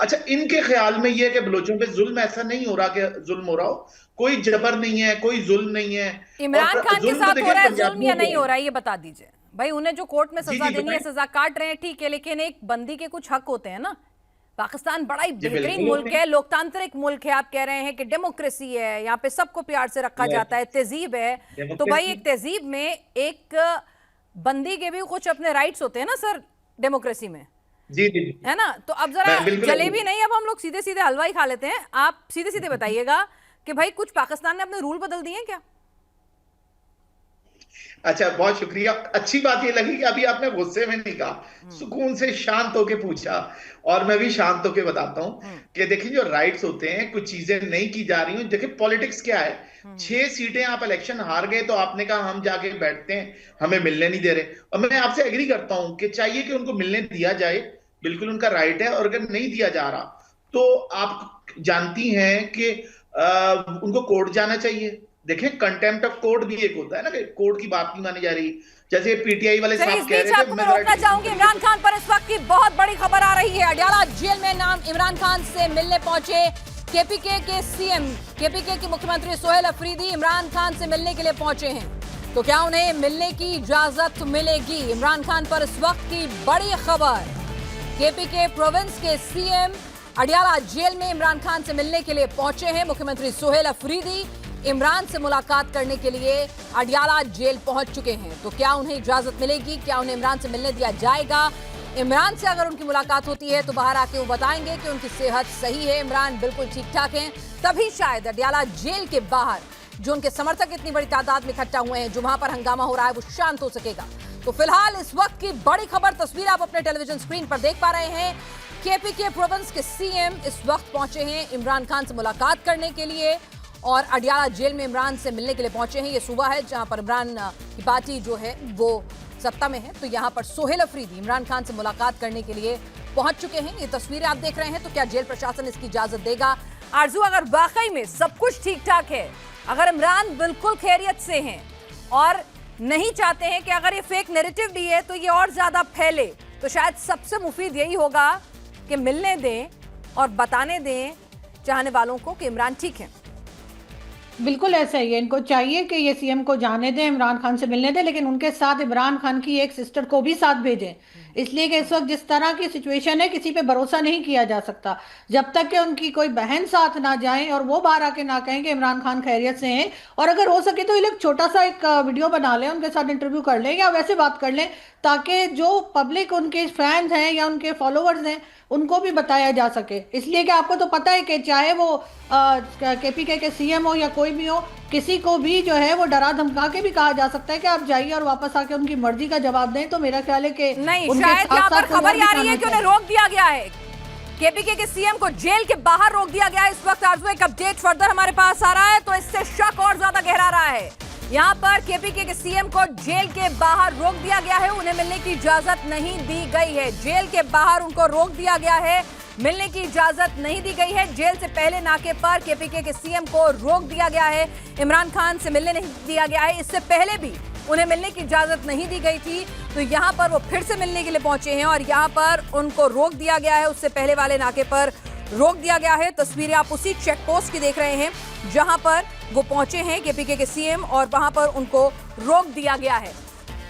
अच्छा, इनके ख्याल में ये है कि बलोचों पे जुल्म ऐसा नहीं हो रहा कि जुल्म हो रहा हो, कोई जबर नहीं है, कोई जुल्म नहीं है। इमरान खान के साथ हो रहा है जुल्म या नहीं हो रहा है ये बता दीजिए भाई। उन्हें जो कोर्ट में सजा देनी है सजा काट रहे हैं, ठीक है, लेकिन एक बंदी के कुछ हक होते हैं ना, पाकिस्तान बड़ा ही जी बेहतरीन बिल्कुल। मुल्क है, लोकतांत्रिक मुल्क है। आप कह रहे हैं कि डेमोक्रेसी है, यहाँ पे सबको प्यार से रखा जाता है, तहजीब है। तो भाई एक तहजीब में एक बंदी के भी कुछ अपने राइट्स होते हैं ना सर, डेमोक्रेसी में, जी जी जी। है ना? तो अब जरा बिल्कुल। जलेबी नहीं, अब हम लोग सीधे सीधे हलवा ही खा लेते हैं। आप सीधे सीधे बताइएगा कि भाई कुछ पाकिस्तान ने अपने रूल बदल दिए हैं क्या? अच्छा, बहुत शुक्रिया। अच्छी बात ये लगी कि अभी आपने गुस्से में नहीं कहा, सुकून से शांत होके पूछा, और मैं भी शांत होके बताता हूं कि देखिए जो राइट्स होते हैं, कुछ चीजें नहीं की जा रही हूँ। देखिए पॉलिटिक्स क्या है, 6 सीटें आप इलेक्शन हार गए तो आपने कहा हम जाके बैठते हैं, हमें मिलने नहीं दे रहे। और मैं आपसे एग्री करता हूं कि चाहिए कि उनको मिलने दिया जाए, बिल्कुल उनका राइट है। और अगर नहीं दिया जा रहा तो आप जानती हैं कि उनको कोर्ट जाना चाहिए। देखें, कंटेम्प्ट ऑफ कोर्ट भी एक होता है ना, कि कोर्ट की बात नहीं मानी जा रही। जैसे पीटीआई वाले चलिए, इस साहब कह बीच रहे थे, आपको मैं रोकना चाहूंगी। इमरान खान पर इस वक्त की बहुत बड़ी खबर आ रही है। अडयाला जेल में नाम इमरान खान से मिलने पहुंचे केपीके के सीएम, केपीके के मुख्यमंत्री सोहेल अफरीदी इमरान खान से मिलने के लिए पहुंचे हैं। तो क्या उन्हें मिलने की इजाजत मिलेगी? इमरान खान पर इस वक्त की बड़ी खबर। केपीके प्रोविंस के सीएम अडयाला जेल में इमरान खान से मिलने के लिए पहुंचे हैं। मुख्यमंत्री सोहेल अफरीदी इमरान से मुलाकात करने के लिए अडयाला जेल पहुंच चुके हैं। तो क्या उन्हें इजाजत मिलेगी? क्या उन्हें इमरान से मिलने दिया जाएगा? इमरान से अगर उनकी मुलाकात होती है तो बाहर आके वो बताएंगे कि उनकी सेहत सही है, इमरान बिल्कुल ठीक ठाक हैं। तभी शायद अडयाला जेल के बाहर जो उनके समर्थक इतनी बड़ी तादाद में इकट्ठा हुए हैं, जो वहां पर हंगामा हो रहा है, वो शांत हो सकेगा। तो फिलहाल इस वक्त की बड़ी खबर, तस्वीर आप अपने टेलीविजन स्क्रीन पर देख पा रहे हैं। केपीके प्रोविंस के सीएम इस वक्त पहुंचे हैं इमरान खान से मुलाकात करने के लिए और अडयाला जेल में इमरान से मिलने के लिए पहुंचे हैं। ये सूबा है जहां पर इमरान की पार्टी जो है वो सत्ता में है। तो यहां पर सोहेल अफरीदी इमरान खान से मुलाकात करने के लिए पहुंच चुके हैं। ये तस्वीरें आप देख रहे हैं। तो क्या जेल प्रशासन इसकी इजाजत देगा? आरजू, अगर वाकई में सब कुछ ठीक ठाक है, अगर इमरान बिल्कुल खैरियत से हैं और नहीं चाहते हैं कि अगर ये फेक नैरेटिव भी है तो ये और ज्यादा फैले, तो शायद सबसे मुफीद यही होगा कि मिलने दें और बताने दें चाहने वालों को कि इमरान ठीक है। बिल्कुल ऐसा ही है। इनको चाहिए कि ये सीएम को जाने दें, इमरान खान से मिलने दें, लेकिन उनके साथ इमरान खान की एक सिस्टर को भी साथ भेजें। इसलिए कि इस वक्त जिस तरह की सिचुएशन है, किसी पे भरोसा नहीं किया जा सकता। जब तक कि उनकी कोई बहन साथ ना जाए और वो बाहर आके ना कहें कि इमरान खान खैरियत से हैं, और अगर हो सके तो ये लोग छोटा सा एक वीडियो बना लें, उनके साथ इंटरव्यू कर लें या वैसे बात कर लें, ताकि जो पब्लिक उनके फैंस हैं या उनके फॉलोअर्स हैं उनको भी बताया जा सके। इसलिए कि आपको तो पता है कि चाहे वो केपीके के सीएम हो या कोई भी हो, किसी को भी जो है वो डरा धमका के भी कहा जा सकता है कि आप जाइए और वापस आके उनकी मर्जी का जवाब दें। तो मेरा ख्याल है कि नहीं, शायद यहाँ पर खबर आ रही है कि उन्हें रोक दिया गया है, केपीके के सीएम को जेल के बाहर रोक दिया गया है। इस वक्त आरजू एक अपडेट फर्दर हमारे पास आ रहा है, तो इससे शक और ज्यादा गहरा रहा है। यहाँ पर केपीके के सीएम को जेल के बाहर रोक दिया गया है, उन्हें मिलने की इजाजत नहीं दी गई है। जेल के बाहर उनको रोक दिया गया है, मिलने की इजाजत नहीं दी गई है। जेल से पहले नाके पर केपीके के सीएम को रोक दिया गया है, इमरान खान से मिलने नहीं दिया गया है। इससे पहले भी उन्हें मिलने की इजाजत नहीं दी गई थी। तो यहाँ पर वो फिर से मिलने के लिए पहुंचे हैं और यहाँ पर उनको रोक दिया गया है, उससे पहले वाले नाके पर रोक दिया गया है। तस्वीरें आप उसी चेक पोस्ट की देख रहे हैं जहां पर वो पहुंचे हैं केपीके के सीएम, और वहां पर उनको रोक दिया गया है।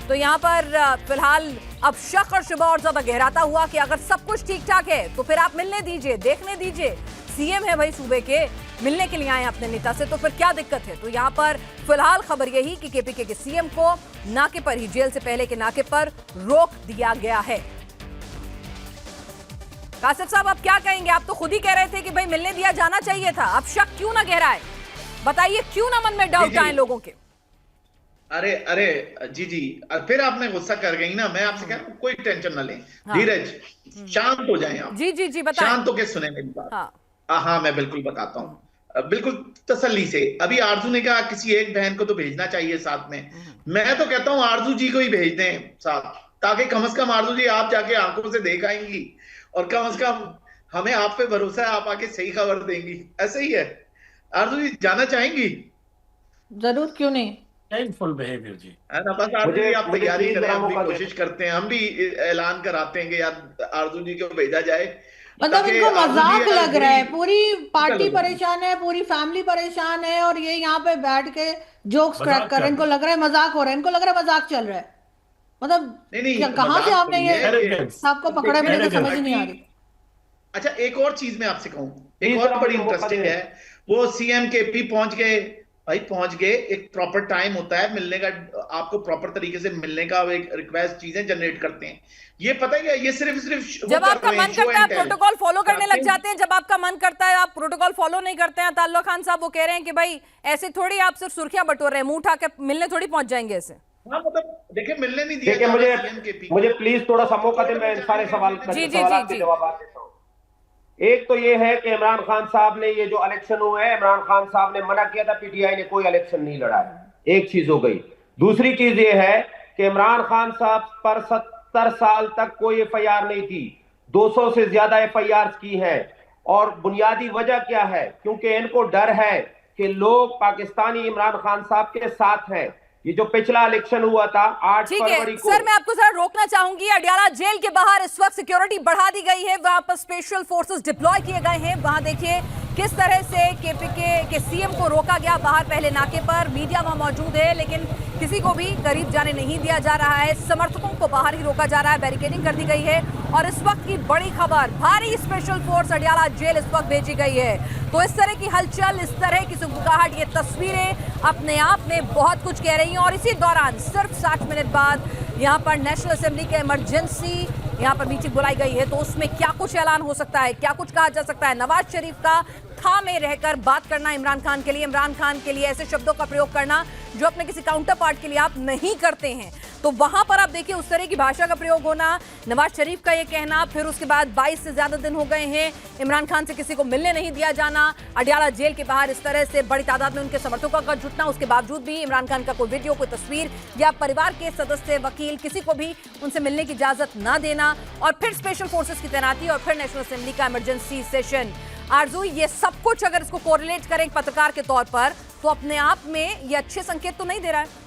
तो यहाँ पर फिलहाल अब शक और शुबा और ज्यादा गहराता हुआ कि अगर सब कुछ ठीक ठाक है तो फिर आप मिलने दीजिए, देखने दीजिए। सीएम है भाई सूबे के, मिलने के लिए आए अपने नेता से, तो फिर क्या दिक्कत है? तो यहाँ पर फिलहाल खबर यही कि केपीके के सीएम को नाके पर ही, जेल से पहले के नाके पर रोक दिया गया है। कासिफ साहब, आप क्या कहेंगे? आप तो खुद ही कह रहे थे कि भाई मिलने दिया जाना चाहिए था, अब शक क्यों ना गहरा है? बताइए, क्यों ना मन में डाउट आए लोगों के? अरे अरे जी जी, फिर आपने गुस्सा कर गई ना। मैं आपसे कह रहा हूं, कोई टेंशन ना लें, धीरज, शांत हो जाएं आप। जी जी जी, बताएं। शांत होके सुने मेरी बात। हाँ हाँ, मैं बिल्कुल बताता हूँ, बिल्कुल तसल्ली से। अभी आरजू ने कहा किसी एक बहन को तो भेजना चाहिए साथ में। मैं तो कहता हूँ आरजू जी को ही भेज दें साथ, ताकि कम से कम आरजू जी आप जाके आंखों से देख आएंगी और कम से कम हमें आप पे भरोसा है, आप आके सही खबर देंगी। ऐसे ही है, आरजू जी जाना चाहेंगी? जरूर, क्यों नहीं। फुल बिहेवियर जी, है ना। बस आरजू जी आप तैयारी करें, हम भी मौका कोशिश करते हैं, हम भी ऐलान कराते हैं कि यार आरजू जी को भेजा जाए। मतलब इनको मजाक लग रहा है, पूरी पार्टी लग रहा है। परेशान है, पूरी फैमिली परेशान है, और ये यहाँ पे बैठ के जोक्स मजाक क्रैक कर रहे हैं। कर इनको लग रहा है मजाक हो रहा है, इनको लग रहा है मजाक चल रहा है। मतलब नहीं कहाँ से मजाक आपने नहीं ये है, Arrogance. आपको पकड़ा, मेरे को समझ ही नहीं आ रही। अच्छा, एक और चीज मैं आपसे कहूं, एक जी, और जरा बड़ी मुझे मौका इंटरेस्टिंग दें। है, वो सीएम के पी पहुंच गए। भाई पहुंच गए, एक प्रॉपर टाइम होता है मिलने का, आपको प्रॉपर तरीके से मिलने का, एक रिक्वेस्ट चीजें जनरेट करते हैं। ये पता है क्या, ये सिर्फ वो जब कर आपका रहे हैं मन शो करता है एंड टेल। प्रोटोकॉल फॉलो करने लग जाते जाते हैं, जब आपका मन करता है आप प्रोटोकॉल फॉलो नहीं करते हैं। ताल्लुक खान साहब वो कह रहे हैं कि भाई ऐसे थोड़ी आप सिर्फ सुर्खियां बटोर रहे हैं, मुंह उठा के मिलने थोड़ी पहुंच जाएंगे ऐसे। हाँ मतलब देखिए, मिलने नहीं दिया देखिए, जा मुझे रहा सीएम के पी मुझे प्लीज थोड़ा सा मौका दें, कोर्ट मैं में इन सारे जाएंगे, सवाल मिलने जी, सवाल जी, के जी। जवाब देता हूँ। एक तो ये है कि इमरान खान साहब ने, ये जो इलेक्शन हुए हैं, इमरान खान साहब ने मना किया था, पीटीआई ने कोई इलेक्शन नहीं लड़ा है। एक चीज हो गई। दूसरी चीज ये है कि इमरान खान साहब पर 70 साल तक कोई एफआईआर नहीं थी, 200 से ज्यादा एफआईआर की हैं। और बुनियादी वजह क्या है? क्योंकि इनको डर है कि लोग पाकिस्तानी इमरान खान साहब के साथ हैं। ये जो पिछला इलेक्शन हुआ था 8 ठीक है फरवरी को, सर, मैं आपको जरा रोकना चाहूंगी। अडियाला जेल के बाहर इस वक्त सिक्योरिटी बढ़ा दी गई है, वहां पर स्पेशल फोर्सेस डिप्लॉय किए गए हैं। वहां देखिए किस तरह से केपीके के सीएम को रोका गया बाहर पहले नाके पर। मीडिया वहां मौजूद है लेकिन किसी को भी करीब जाने नहीं दिया जा रहा है। समर्थकों को बाहर ही रोका जा रहा है, बैरिकेडिंग कर दी गई है। और इस वक्त की बड़ी खबर, भारी स्पेशल फोर्स अडियाला जेल इस वक्त भेजी गई है। तो इस तरह की हलचल, इस तरह की सुगबुगाहट, ये तस्वीरें अपने आप में बहुत कुछ कह रही हैं। और इसी दौरान सिर्फ 60 मिनट बाद यहाँ पर नेशनल असेंबली के इमरजेंसी यहाँ पर मीटिंग बुलाई गई है। तो उसमें क्या कुछ ऐलान हो सकता है, क्या कुछ कहा जा सकता है? नवाज शरीफ का था में रहकर बात करना इमरान खान के लिए, इमरान खान के लिए ऐसे शब्दों का प्रयोग करना जो अपने किसी काउंटर पार्ट के लिए आप नहीं करते हैं। तो वहां पर आप देखिए उस तरह की भाषा का प्रयोग होना, नवाज शरीफ का ये कहना, फिर उसके बाद 22 से ज्यादा दिन हो गए हैं इमरान खान से किसी को मिलने नहीं दिया जाना, अडियाला जेल के बाहर इस तरह से बड़ी तादाद में उनके समर्थकों का जुटना, उसके बावजूद भी इमरान खान का कोई वीडियो, कोई तस्वीर या परिवार के सदस्य, वकील, किसी को भी उनसे मिलने की इजाजत ना देना, और फिर स्पेशल फोर्सेस की तैनाती, और फिर नेशनल असेंबली का इमरजेंसी सेशन। आरजू, ये सब कुछ अगर इसको कोरिलेट करें एक पत्रकार के तौर पर, तो अपने आप में ये अच्छे संकेत तो नहीं दे रहा है।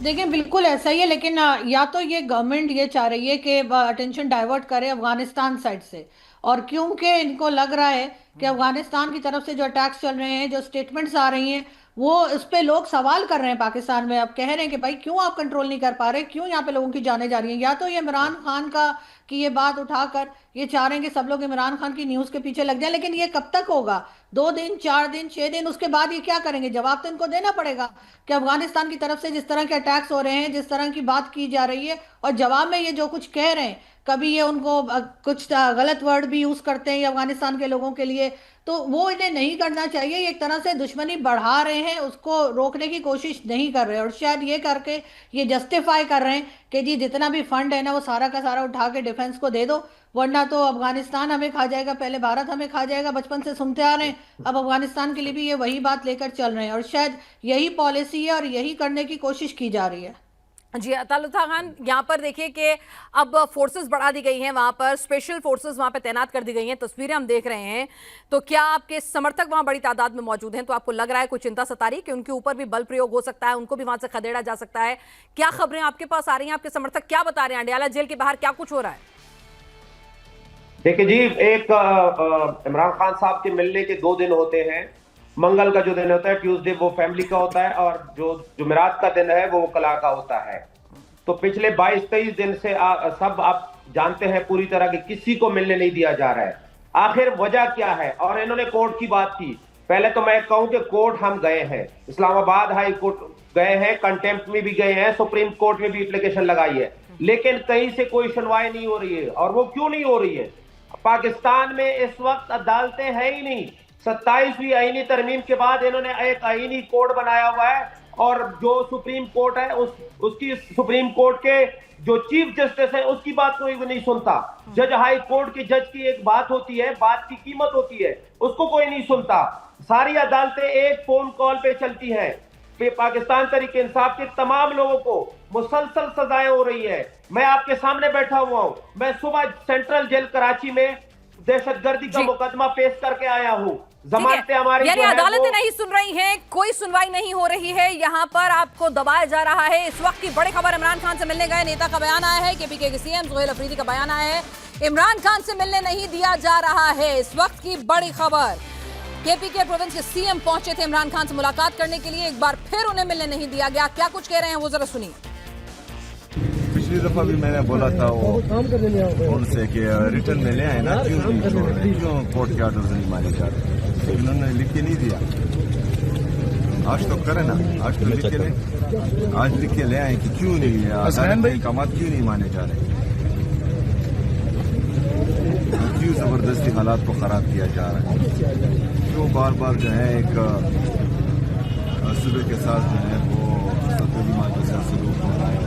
देखिए बिल्कुल ऐसा ही है, लेकिन या तो ये गवर्नमेंट ये चाह रही है कि अटेंशन डाइवर्ट करे अफगानिस्तान साइड से, और क्योंकि इनको लग रहा है कि अफगानिस्तान की तरफ से जो अटैक्स चल रहे हैं, जो स्टेटमेंट्स आ रही हैं, वो इस पे लोग सवाल कर रहे हैं पाकिस्तान में। अब कह रहे हैं कि भाई क्यों आप कंट्रोल नहीं कर पा रहे, क्यों यहाँ पे लोगों की जानें जा रही हैं। या तो ये इमरान खान का की ये बात उठाकर ये चाह रहे हैं कि सब लोग इमरान खान की न्यूज़ के पीछे लग जाए, लेकिन ये कब तक होगा? 2 दिन, 4 दिन, 6 दिन, उसके बाद ये क्या करेंगे? जवाब तो इनको देना पड़ेगा कि अफगानिस्तान की तरफ से जिस तरह के अटैक्स हो रहे हैं, जिस तरह की बात की जा रही है, और जवाब में ये जो कुछ कह रहे हैं, कभी ये उनको कुछ गलत वर्ड भी यूज करते हैं ये अफगानिस्तान के लोगों के लिए, तो वो इन्हें नहीं करना चाहिए। ये एक तरह से दुश्मनी बढ़ा रहे हैं, उसको रोकने की कोशिश नहीं कर रहे, और शायद ये करके ये जस्टिफाई कर रहे हैं कि जी जितना भी फंड है ना वो सारा का सारा उठा के डिफेंस को दे दो, वरना तो अफगानिस्तान हमें खा जाएगा, पहले भारत हमें खा जाएगा। बचपन से सुनते आ रहे हैं, अब अफगानिस्तान के लिए भी ये वही बात लेकर चल रहे हैं, और शायद यही पॉलिसी है और यही करने की कोशिश की जा रही है। जी ताल्लुक खान, यहाँ पर देखिए कि अब फोर्सेस बढ़ा दी गई हैं, वहाँ पर स्पेशल फोर्सेस वहाँ पर तैनात कर दी गई हैं, तस्वीरें हम देख रहे हैं। तो क्या आपके समर्थक वहाँ बड़ी तादाद में मौजूद हैं, तो आपको लग रहा है कोई चिंता सता रही कि उनके ऊपर भी बल प्रयोग हो सकता है, उनको भी वहाँ से खदेड़ा जा सकता है? क्या खबरें आपके पास आ रही हैं, आपके समर्थक क्या बता रहे हैं, अडियाला जेल के बाहर क्या कुछ हो रहा है? देखिए जी, एक इमरान खान साहब के मिलने के 2 दिन होते हैं। मंगल का जो दिन होता है, ट्यूसडे, वो फैमिली का होता है, और जो जुमेरात का दिन है वो वकला का होता है। तो पिछले 22-23 दिन से सब आप जानते हैं पूरी तरह कि किसी को मिलने नहीं दिया जा रहा है। आखिर वजह क्या है? और इन्होंने कोर्ट की बात की। पहले तो मैं कहूं कि कोर्ट हम गए हैं, इस्लामाबाद हाई कोर्ट गए हैं, कंटेम्प्ट में भी गए हैं, सुप्रीम कोर्ट में भी एप्लीकेशन लगाई है, लेकिन कहीं से कोई सुनवाई नहीं हो रही है। और वो क्यों नहीं हो रही है? पाकिस्तान में इस वक्त अदालतें हैं ही नहीं। 27वीं आईनी तरमीम के बाद इन्होंने एक आईनी कोड बनाया हुआ है, और जो सुप्रीम कोर्ट है उसकी सुप्रीम कोर्ट के जो चीफ जस्टिस है उसकी बात कोई भी नहीं सुनता। जज हाई कोर्ट के जज की एक बात होती है, बात की कीमत होती है, उसको कोई नहीं सुनता। सारी अदालतें एक फोन कॉल पे चलती हैं। पाकिस्तान तहरीक इंसाफ के तमाम लोगों को मुसलसल सजाएं हो रही है। मैं आपके सामने बैठा हुआ हूं, मैं सुबह सेंट्रल जेल कराची में दहशतगर्दी का मुकदमा पेश करके आया हूं। जमानतें हमारी, यानी अदालतें नहीं सुन रही हैं, कोई सुनवाई नहीं हो रही है, यहाँ पर आपको दबाया जा रहा है। इस वक्त की बड़ी खबर, इमरान खान से मिलने गए नेता का बयान आया है, केपीके के सीएम सुहेल अफरीदी का बयान आया है, इमरान खान से मिलने नहीं दिया जा रहा है। इस वक्त की बड़ी खबर, केपीके प्रोविंस के सीएम पहुंचे थे इमरान खान से मुलाकात करने के लिए, एक बार फिर उन्हें मिलने नहीं दिया गया। क्या कुछ कह रहे हैं वो जरा सुनिए। पिछली दफा भी मैंने बोला था वो उनसे कि रिटर्न में ले आए ना, क्यों नहीं छोड़ रहे, क्यों कोर्ट के ऑर्डर नहीं माने जा रहे, इन्होंने लिख के नहीं दिया। आज तो करें ना, आज तो लिख के ले, आज लिख के ले आए कि क्यों नहीं है, अहकाम क्यों नहीं माने जा रहे, क्यों जबरदस्ती हालात को खराब किया जा रहा है, क्यों बार बार जो है एक सूबे के साथ जो है वो सतही मार्ग से सलूक हो रहा है,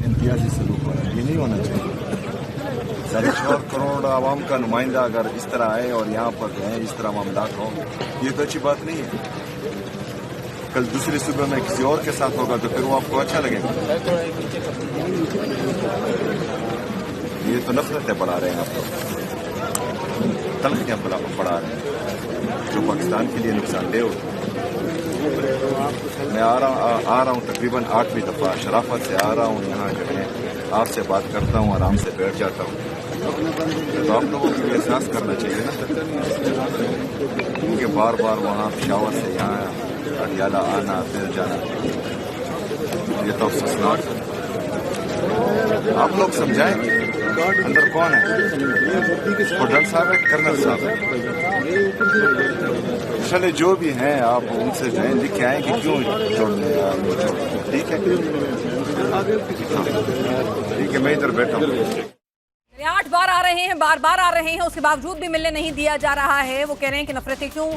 इम्तियाजी सलूक हो रहा है, ये नहीं होना चाहिए। 4.5 करोड़ आवाम का नुमाइंदा अगर इस तरह आए और यहाँ पर जो है इस तरह मामला हो, ये तो अच्छी बात नहीं है। कल दूसरे सूबे में किसी और के साथ होगा तो फिर वो आपको अच्छा लगेगा। ये तो नफरतें बढ़ा रहे हैं, आपको तलखियां बढ़ा रहे हैं जो पाकिस्तान के लिए नुकसानदेह होगी। मैं आ रहा हूँ तकरीबन 8वीं दफा, शराफत से आ रहा हूँ यहाँ जो है, आपसे बात करता हूँ, आराम से बैठ जाता हूँ, तो आप लोगों को एहसास करना चाहिए ना, क्योंकि बार बार वहाँ पेशावर से यहाँ अडियाला आना फिर जाना, ये तो अफसोसनाक है। आप लोग समझाएं अंदर कौन है, होटल साहब है, कर्नल साहब है, चले जो भी हैं आप उनसे जो है लिख के आए कि क्यों छोड़ते हैं आप, ठीक है, ठीक है, मैं इधर बैठा हूँ। 8 बार आ रहे हैं, बार बार आ रहे हैं, उसके बावजूद भी मिलने नहीं दिया जा रहा है। वो कह रहे हैं कि नफरतें क्यों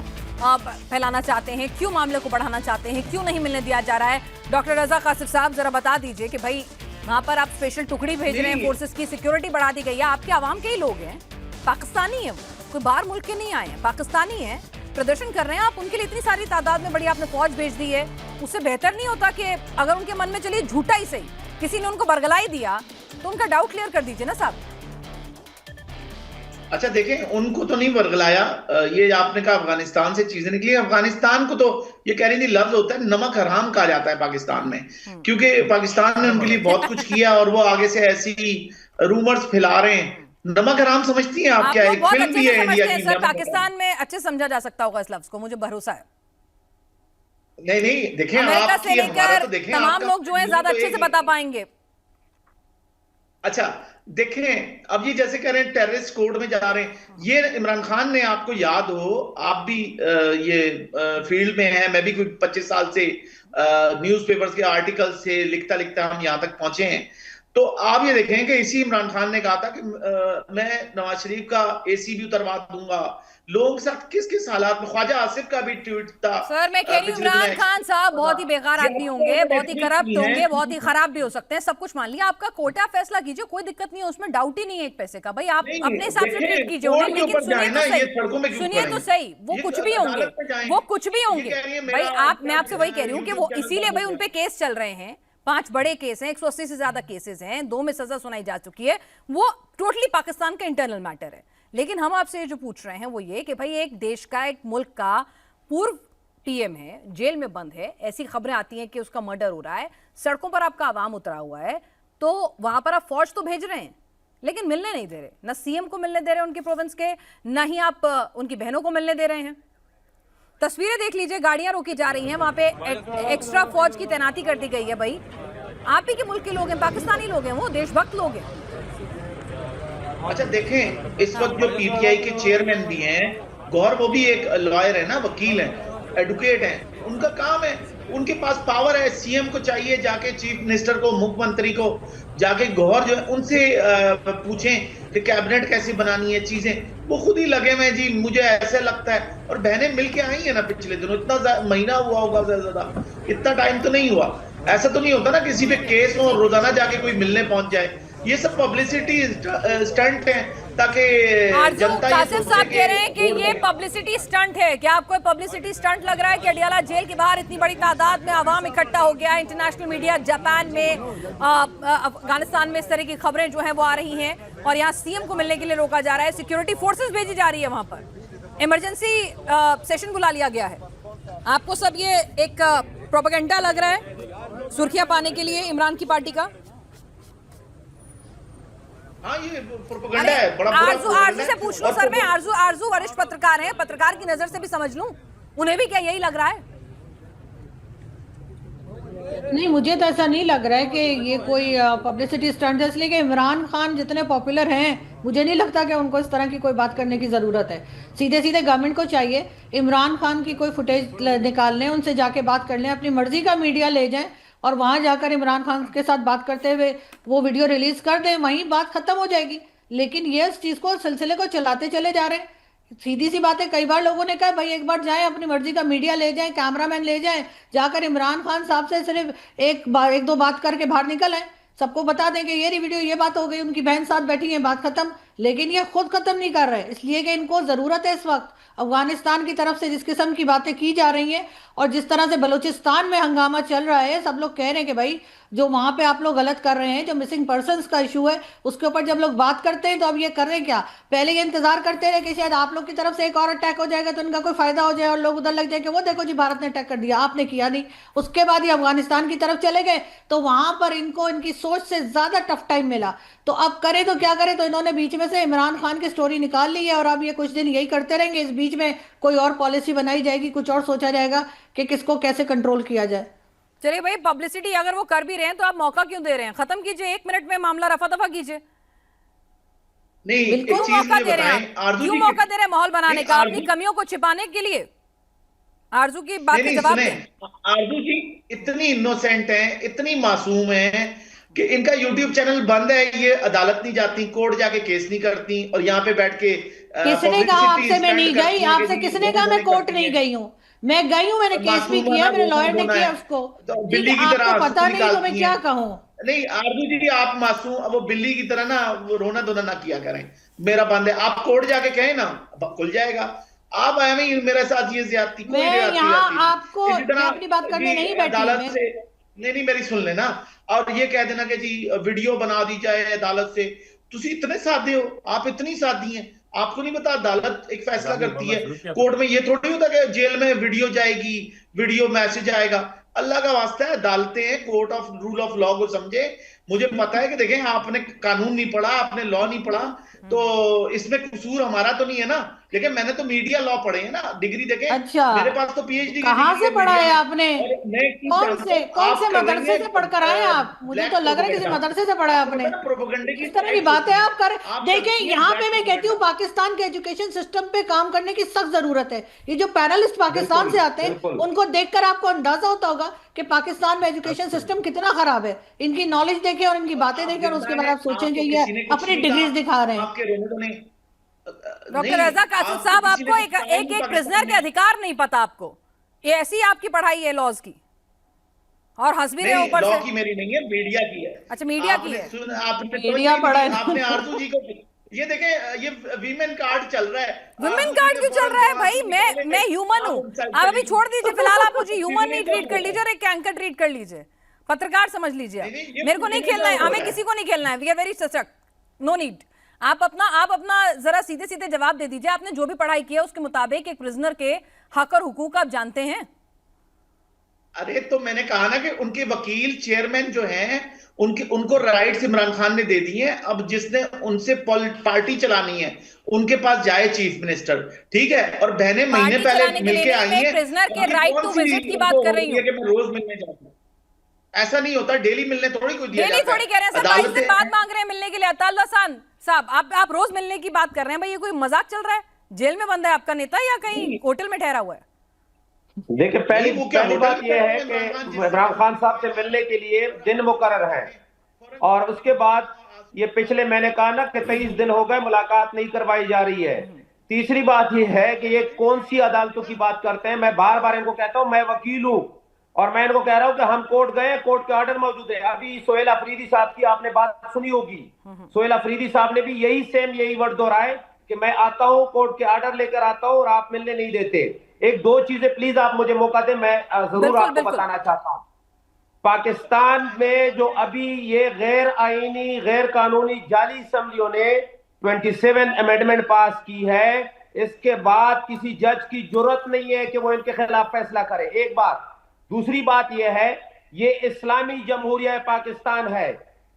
फैलाना चाहते हैं, क्यों मामले को बढ़ाना चाहते हैं, क्यों नहीं मिलने दिया जा रहा है। डॉक्टर रजा कासिफ साहब जरा बता दीजिए कि भाई वहां पर आप स्पेशल टुकड़ी भेज रहे हैं, फोर्सेस की सिक्योरिटी बढ़ा दी गई है, आपके आवाम के ही लोग हैं, पाकिस्तानी है, कोई बाहर मुल्क के नहीं आए हैं, पाकिस्तानी है, प्रदर्शन कर रहे हैं, आप उनके लिए इतनी सारी तादाद में बड़ी आपने फौज भेज दी है। उससे बेहतर नहीं होता कि अगर उनके मन में चलिए झूठा ही सही, किसी ने उनको बरगला ही दिया तो उनका डाउट क्लियर कर दीजिए ना साहब। अच्छा देखें, उनको तो नहीं बरगलाया, ये आपने कहा अफगानिस्तान से चीजें निकली, अफगानिस्तान को तो ये कह रही थी, लफ्ज होता है नमक हराम कहा जाता है पाकिस्तान में, क्योंकि पाकिस्तान ने उनके लिए बहुत कुछ किया और वो आगे से ऐसी रूमर्स फैला रहे हैं। नमक हराम समझती हैं आप क्या? एक फिल्म भी है इंडिया की, सर पाकिस्तान में अच्छे समझा जा सकता होगा इस लफ्ज को, मुझे भरोसा है। नहीं देखें, अमेरिका से लेकर तो देखें, तमाम लोग जो है ज्यादा अच्छे से बता पाएंगे। अच्छा देखें, अब ये जैसे कह रहे हैं टेररिस्ट कोड में जा रहे हैं, ये इमरान खान ने, आपको याद हो, आप भी ये फील्ड में हैं, मैं भी कोई 25 साल से न्यूज़पेपर्स के आर्टिकल से लिखता लिखता हम यहाँ तक पहुंचे हैं। तो आप ये देखें कि इसी इमरान खान ने कहा था कि मैं नवाज शरीफ का एसी भी उतरवा दूंगा, लोगों के साथ किस किस हालात में, ख्वाजा आसिफ का भी ट्वीट था। सर मैं कह रही हूँ इमरान खान साहब बहुत ही बेकार आदमी होंगे, बहुत ही करप्ट होंगे, बहुत ही खराब भी हो सकते हैं, सब कुछ मान लिया, आपका कोर्टा फैसला कीजिए, कोई दिक्कत नहीं है, उसमें डाउट ही नहीं है एक पैसे का। भाई आप अपने हिसाब से ट्रीट कीजिए उन्हें, लेकिन सुनिए तो सही, वो कुछ भी होंगे, वो कुछ भी होंगे भाई। मैं आपसे वही कह रही हूँ कि वो इसीलिए भाई उनपे केस चल रहे हैं, 5 बड़े केस हैं, 180 से ज्यादा केसेस हैं, 2 में सजा सुनाई जा चुकी है, वो टोटली पाकिस्तान का इंटरनल मैटर है। लेकिन हम आपसे जो पूछ रहे हैं वो ये कि भाई एक देश का, एक मुल्क का पूर्व पीएम है, जेल में बंद है, ऐसी खबरें आती हैं कि उसका मर्डर हो रहा है, सड़कों पर आपका आवाम उतरा हुआ है, तो वहां पर आप फौज तो भेज रहे हैं लेकिन मिलने नहीं दे रहे, ना सीएम को मिलने दे रहे उनके प्रोविंस के, ना ही आप उनकी बहनों को मिलने दे रहे हैं। तस्वीरें देख लीजिए, गाड़ियां रोकी जा रही हैं, वहां पे एक्स्ट्रा फौज की तैनाती कर दी गई है। भाई आप ही के मुल्क के लोग हैं, पाकिस्तानी लोग हैं, वो देशभक्त लोग हैं। अच्छा देखें, इस वक्त जो पीटीआई के चेयरमैन भी हैं, गौर वो भी एक लॉयर है ना, वकील है, एडवोकेट है, उनका काम है, उनके पास पावर है, सीएम को चाहिए जाके चीफ मिनिस्टर को, मुख्यमंत्री को जाके गौर जो है उनसे पूछें कि कैबिनेट कैसी बनानी है, चीजें वो खुद ही लगे हुए जी, मुझे ऐसा लगता है। और बहनें मिलके आई है ना पिछले दिनों, इतना महीना हुआ होगा ज्यादा, इतना टाइम तो नहीं हुआ, ऐसा तो नहीं होता ना किसी पे केस हो रोजाना जाके कोई मिलने पहुंच जाए, ये सब पब्लिसिटी स्टंट है ताकि जनता। कासिफ साहब कह रहे हैं कि ये पब्लिसिटी स्टंट है, क्या आपको पब्लिसिटी स्टंट लग रहा है कि अडियाला जेल के बाहर इतनी बड़ी तादाद में आवाम इकट्ठा हो गया, इंटरनेशनल मीडिया, जापान में, अफगानिस्तान में इस तरह की खबरें जो हैं वो आ रही हैं और यहाँ सीएम को मिलने के लिए रोका जा रहा है, सिक्योरिटी फोर्सेस भेजी जा रही है, वहां पर इमरजेंसी सेशन बुला लिया गया है। आपको सब ये एक प्रोपेगेंडा लग रहा है सुर्खियां पाने के लिए इमरान की पार्टी का? हाँ, ये प्रोपेगेंडा है, बड़ा आरजू से पूछ लूं सर, मैं आरजू वरिष्ठ पत्रकार हैं, पत्रकार की नजर से भी समझ लूं, उन्हें भी क्या यही लग रहा है? नहीं, मुझे तो ऐसा नहीं लग रहा है कि ये कोई पब्लिसिटी स्टंट है, इसलिए कि इमरान खान जितने पॉपुलर हैं, मुझे नहीं लगता कि उनको इस तरह की कोई बात करने की ज़रूरत है। सीधे सीधे गवर्नमेंट को चाहिए इमरान खान की कोई फुटेज निकाल लें, उनसे जाके बात कर लें, अपनी मर्जी का मीडिया ले जाएं और वहां जाकर इमरान खान के साथ बात करते हुए वो वीडियो रिलीज कर दें, वहीं बात खत्म हो जाएगी। लेकिन ये इस चीज़ को, सिलसिले को चलाते चले जा रहे हैं। सीधी सी बात है, कई बार लोगों ने कहा भाई एक बार जाएं, अपनी मर्जी का मीडिया ले जाएं, कैमरामैन ले जाएं, जाकर इमरान खान साहब से सिर्फ एक दो बात करके बाहर निकल आए, सबको बता दें कि ये रही वीडियो, ये बात हो गई, उनकी बहन साथ बैठी है, बात खत्म। लेकिन ये खुद खत्म नहीं कर रहे, इसलिए कि इनको जरूरत है इस वक्त अफगानिस्तान की तरफ से जिस किस्म की बातें की जा रही हैं और जिस तरह से बलूचिस्तान में हंगामा चल रहा है, सब लोग कह रहे हैं कि भाई जो वहां पे आप लोग गलत कर रहे हैं, जो मिसिंग पर्सन्स का इशू है उसके ऊपर जब लोग बात करते हैं तो अब ये कर रहे हैं क्या, पहले ये इंतजार करते रहे कि शायद आप लोग की तरफ से एक और अटैक हो जाएगा तो इनका कोई फायदा हो जाए और लोग उधर लग जाए कि वो देखो जी भारत ने अटैक कर दिया, आपने किया नहीं। उसके बाद ये अफगानिस्तान की तरफ चले गए तो वहां पर इनको इनकी सोच से ज्यादा टफ टाइम मिला। तो अब करे तो क्या करे, तो इन्होंने बीच में से इमरान खान की स्टोरी निकाल ली है और अब ये कुछ दिन यही करते रहेंगे। इस बीच में कोई और पॉलिसी बनाई जाएगी, कुछ और सोचा जाएगा कि किसको कैसे कंट्रोल किया जाए। चलिए भाई, पब्लिसिटी अगर वो कर भी रहे हैं तो आप मौका क्यों दे रहे हैं? खत्म कीजिए, 1 मिनट में मामला रफा दफा कीजिए। नहीं, एक क्यों चीज मौका मुझे दे रहे हैं बताएं, आप? आरजू क्यों जी मौका दे रहे हैं माहौल बनाने नहीं, का, अपनी आरजू कमियों को छिपाने के लिए? आरजू की बात नहीं का नहीं जवाब सुने, दें। आरजू जी इतनी इनोसेंट हैं, इतनी मासूम हैं कि इनका यूट्यूब चैनल बंद है, ये अदालत नहीं जाती, कोर्ट जाके केस नहीं करती और यहाँ पे बैठ के किसने कहा आपसे मैं नहीं गई? आपसे किसने कहा मैं कोर्ट नहीं गई हूँ? मैं गई हूँ, मैंने केस भी किया, मेरे लॉयर ने किया उसको। तो ठीक बिल्ली है, की तरह आपको पता आंसू नहीं तो मैं निकालती क्या हैं। कहूँ? नहीं आरजू जी, आप मासूम, अब वो बिल्ली की तरह ना वो रोना धोना ना किया करें, मेरा बंद है, आप कोर्ट जाके कहें ना खुल जाएगा। आप आए नहीं मेरे साथ ये ज्यादती, कोई मैं ज्यादती यहाँ नहीं। आपको, इसी तरह मैं अपनी बात करने जी नहीं बैठी अदालत मैं। से नहीं मेरी सुन लेना, और ये कह देना कि जी वीडियो बना दी जाए अदालत से। तुसी इतने सादे हो, आप इतनी सादी हैं, आपको नहीं पता अदालत एक फैसला करती है, कोर्ट में ये थोड़ी होता कि जेल में वीडियो जाएगी, वीडियो मैसेज आएगा। अल्लाह का वास्ता है, अदालतें हैं, court of rule of law को समझे। मुझे पता है कि देखें आपने कानून नहीं पढ़ा, आपने लॉ नहीं पढ़ा, तो इसमें कसूर हमारा तो नहीं है ना, लेकिन मैंने तो मीडिया लॉ पढ़े हैं ना, डिग्री देखें। अच्छा, मेरे पास तो पीएचडी की कहाँ डिग्री से पढ़ा है मीडिया में। आपने? और मैं एक चीज कौन जानता से हूं, कौन आप से कर रही मदरसे हैं से पढ़कर आए हैं आप? मुझे ब्लैक तो लग रहा है किसी प्रोपेगेंडा। मदरसे से पढ़ा है आपको आपने। पता है ना प्रोपेगेंडे की किस तरह की टाइप्स बात है होती आप कर? आप देखें, करती हैं यहाँ पे ब्लैक मैं कहती हूँ प्रोपेगेंडा। पाकिस्तान के एजुकेशन सिस्टम पे काम करने की सख्त जरूरत है। ये जो पैनलिस्ट पाकिस्तान बिल्कुल से आते हैं बिल्कुल उनको देखकर आपको अंदाजा होता होगा कि पाकिस्तान में एजुकेशन सिस्टम कितना खराब है। इनकी नॉलेज देखें और इनकी बातें देखें और उसके बाद आप सोचेंगे ये किसी ने कुछ अपनी नहीं डिग्रीज कहा, दिखा रहे हैं। आपके रोने ने डॉक्टर रजा कासिम साहब, आपको एक प्रिजनर के अधिकार नहीं पता? आपको ये ऐसी आपकी पढ़ाई है लॉज की, और हंस भी रहे हैं ऊपर लॉ से। की मेरी नहीं है, मीडिया की है। अच्छा, मीडिया की है। आपने मीडिया पढ़ा है। आपने आरजू जी को, ये देखें ये वीमेन कार्ड चल रहा है। वुमेन कार्ड क्यों चल रहा है भाई? मैं ह्यूमन हूँ। आप अभी छोड़ दीजिए, फिलहाल आप मुझे ह्यूमन नहीं ट्रीट कर लीजिए और एक एंकर ट्रीट कर लीजिए, पत्रकार समझ लीजिए। मेरे को नहीं खेलना है, हमें किसी को नहीं खेलना है। वी आर वेरी सशक्त, नो नीड। आप अपना जरा सीधे सीधे जवाब दे दीजिए। आपने जो भी पढ़ाई की है उसके मुताबिक एक प्रिजनर के हक और हुकूक आप जानते हैं? अरे तो मैंने कहा ना कि उनके वकील चेयरमैन जो हैं उनको राइट्स इमरान खान ने दे दिए हैं। अब जिसने उनसे पार्टी चलानी है उनके पास जाए चीफ मिनिस्टर, ठीक है। और बहनें महीने पहले मिलके आई हैं। प्रिजनर के राइट टू विजिट की बात कर रही हूं कि मैं रोज मिलने जाता हूं, ऐसा नहीं होता। डेली मिलने थोड़ी कोई दिया डेली जाता है। थोड़ी कह रहे हैं सर, 22 दिन बाद मांग रहे हैं मिलने के लिए। अताउल्लाह खान साहब, आप रोज मिलने की बात कर रहे हैं भाई, ये कोई मजाक चल रहा है? जेल में बंद है आपका नेता या कहीं होटल में ठहरा हुआ है? देखिए, पहली बात यह है कि इमरान खान साहब से मिलने के लिए दिन मुकर्रर है, और उसके बाद ये पिछले मैंने कहा ना कि 23 दिन हो गए मुलाकात नहीं करवाई जा रही है। तीसरी बात ये है कि ये कौन सी अदालतों की बात करते हैं। मैं बार बार इनको कहता हूं मैं वकील हूं, और मैं इनको कह रहा हूं कि हम कोर्ट गए, कोर्ट के ऑर्डर मौजूद है। अभी सोहेल अफरीदी साहब की आपने बात सुनी होगी, सोहेल अफरीदी साहब ने भी यही वर्ड दोहराए कि मैं आता हूं, कोर्ट के ऑर्डर लेकर आता हूं और आप मिलने नहीं देते। एक दो चीजें प्लीज आप मुझे मौका दें, मैं जरूर आपको बताना चाहता हूं। पाकिस्तान में जो अभी ये गैर आईनी गैर कानूनी जाली असेंबलियों ने 27 अमेंडमेंट पास की है, इसके बाद किसी जज की जरूरत नहीं है कि वो इनके खिलाफ फैसला करे। एक बात। दूसरी बात यह है, ये इस्लामी जमहूरिया पाकिस्तान है,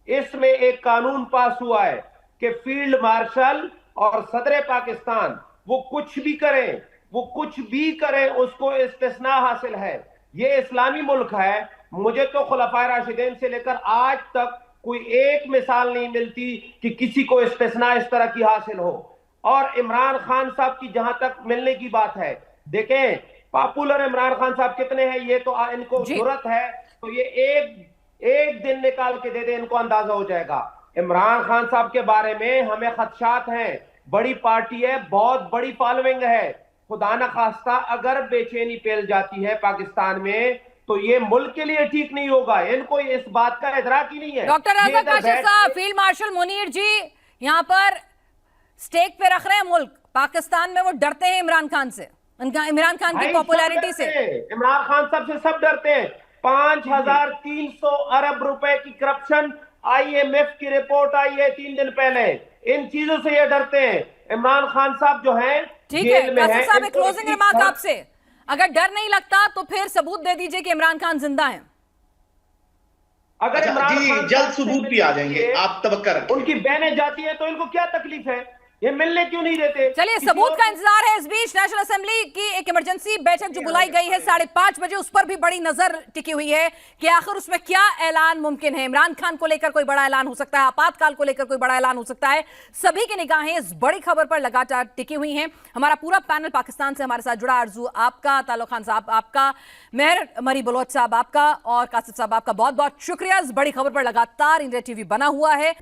इसमें एक कानून पास हुआ है कि फील्ड मार्शल और सदर पाकिस्तान वो कुछ भी करें, उसको इस्तिस्ना हासिल है। ये इस्लामी मुल्क है, मुझे तो खुलफाए राशिदीन से लेकर आज तक कोई एक मिसाल नहीं मिलती कि किसी को इस्तिस्ना इस तरह की हासिल हो। और इमरान खान साहब की जहां तक मिलने की बात है, देखें पॉपुलर इमरान खान साहब कितने हैं, ये तो इनको जरूरत है तो ये एक दिन निकाल के दे दे, इनको अंदाजा हो जाएगा। इमरान खान साहब के बारे में हमें खदशात हैं, बड़ी पार्टी है, बहुत बड़ी फॉलोइंग है, खुदा न खास्ता अगर बेचैनी फैल जाती है पाकिस्तान में तो ये मुल्क के लिए ठीक नहीं होगा। इनको इस बात का इदराक ही नहीं है। डॉक्टर आजम काशिफ साहब, फील्ड मार्शल मुनीर जी यहाँ पर स्टेक पे रख रहे हैं मुल्क। पाकिस्तान में वो डरते हैं इमरान खान से, उनका इमरान खान की पॉपुलैरिटी से। इमरान खान साहब से सब डरते हैं। 5300 अरब रुपए की करप्शन IMF की रिपोर्ट आई है 3 दिन पहले, इन चीजों से ये डरते हैं। इमरान खान साहब जो हैं ठीक है, कासिफ साहब एक क्लोजिंग रिमार्क आपसे, अगर डर नहीं लगता तो फिर सबूत दे दीजिए कि इमरान खान जिंदा हैं। अगर इमरान खान जल्द सबूत भी आ जाएंगे, आप तवक्का रखें। उनकी बहनें जाती हैं तो इनको क्या तकलीफ है, ये मिलने क्यों नहीं देते? चलिए सबूत का इंतजार है। इस बीच नेशनल असेंबली की एक इमरजेंसी बैठक जो बुलाई गई है 5:30 बजे, उस पर भी बड़ी नजर टिकी हुई है कि आखिर उसमें क्या ऐलान मुमकिन है। इमरान खान को लेकर कोई बड़ा ऐलान हो सकता है, आपातकाल को लेकर कोई बड़ा ऐलान हो सकता है। सभी की निगाहें इस बड़ी खबर पर लगातार टिकी हुई हैं। हमारा पूरा पैनल पाकिस्तान से हमारे साथ जुड़ा, आरजू आपका, ताल्लुक खान साहब आपका, मेहर मरी बलोच साहब आपका और कासिफ साहब आपका बहुत बहुत शुक्रिया। इस बड़ी खबर पर लगातार इंडिया TV बना हुआ है।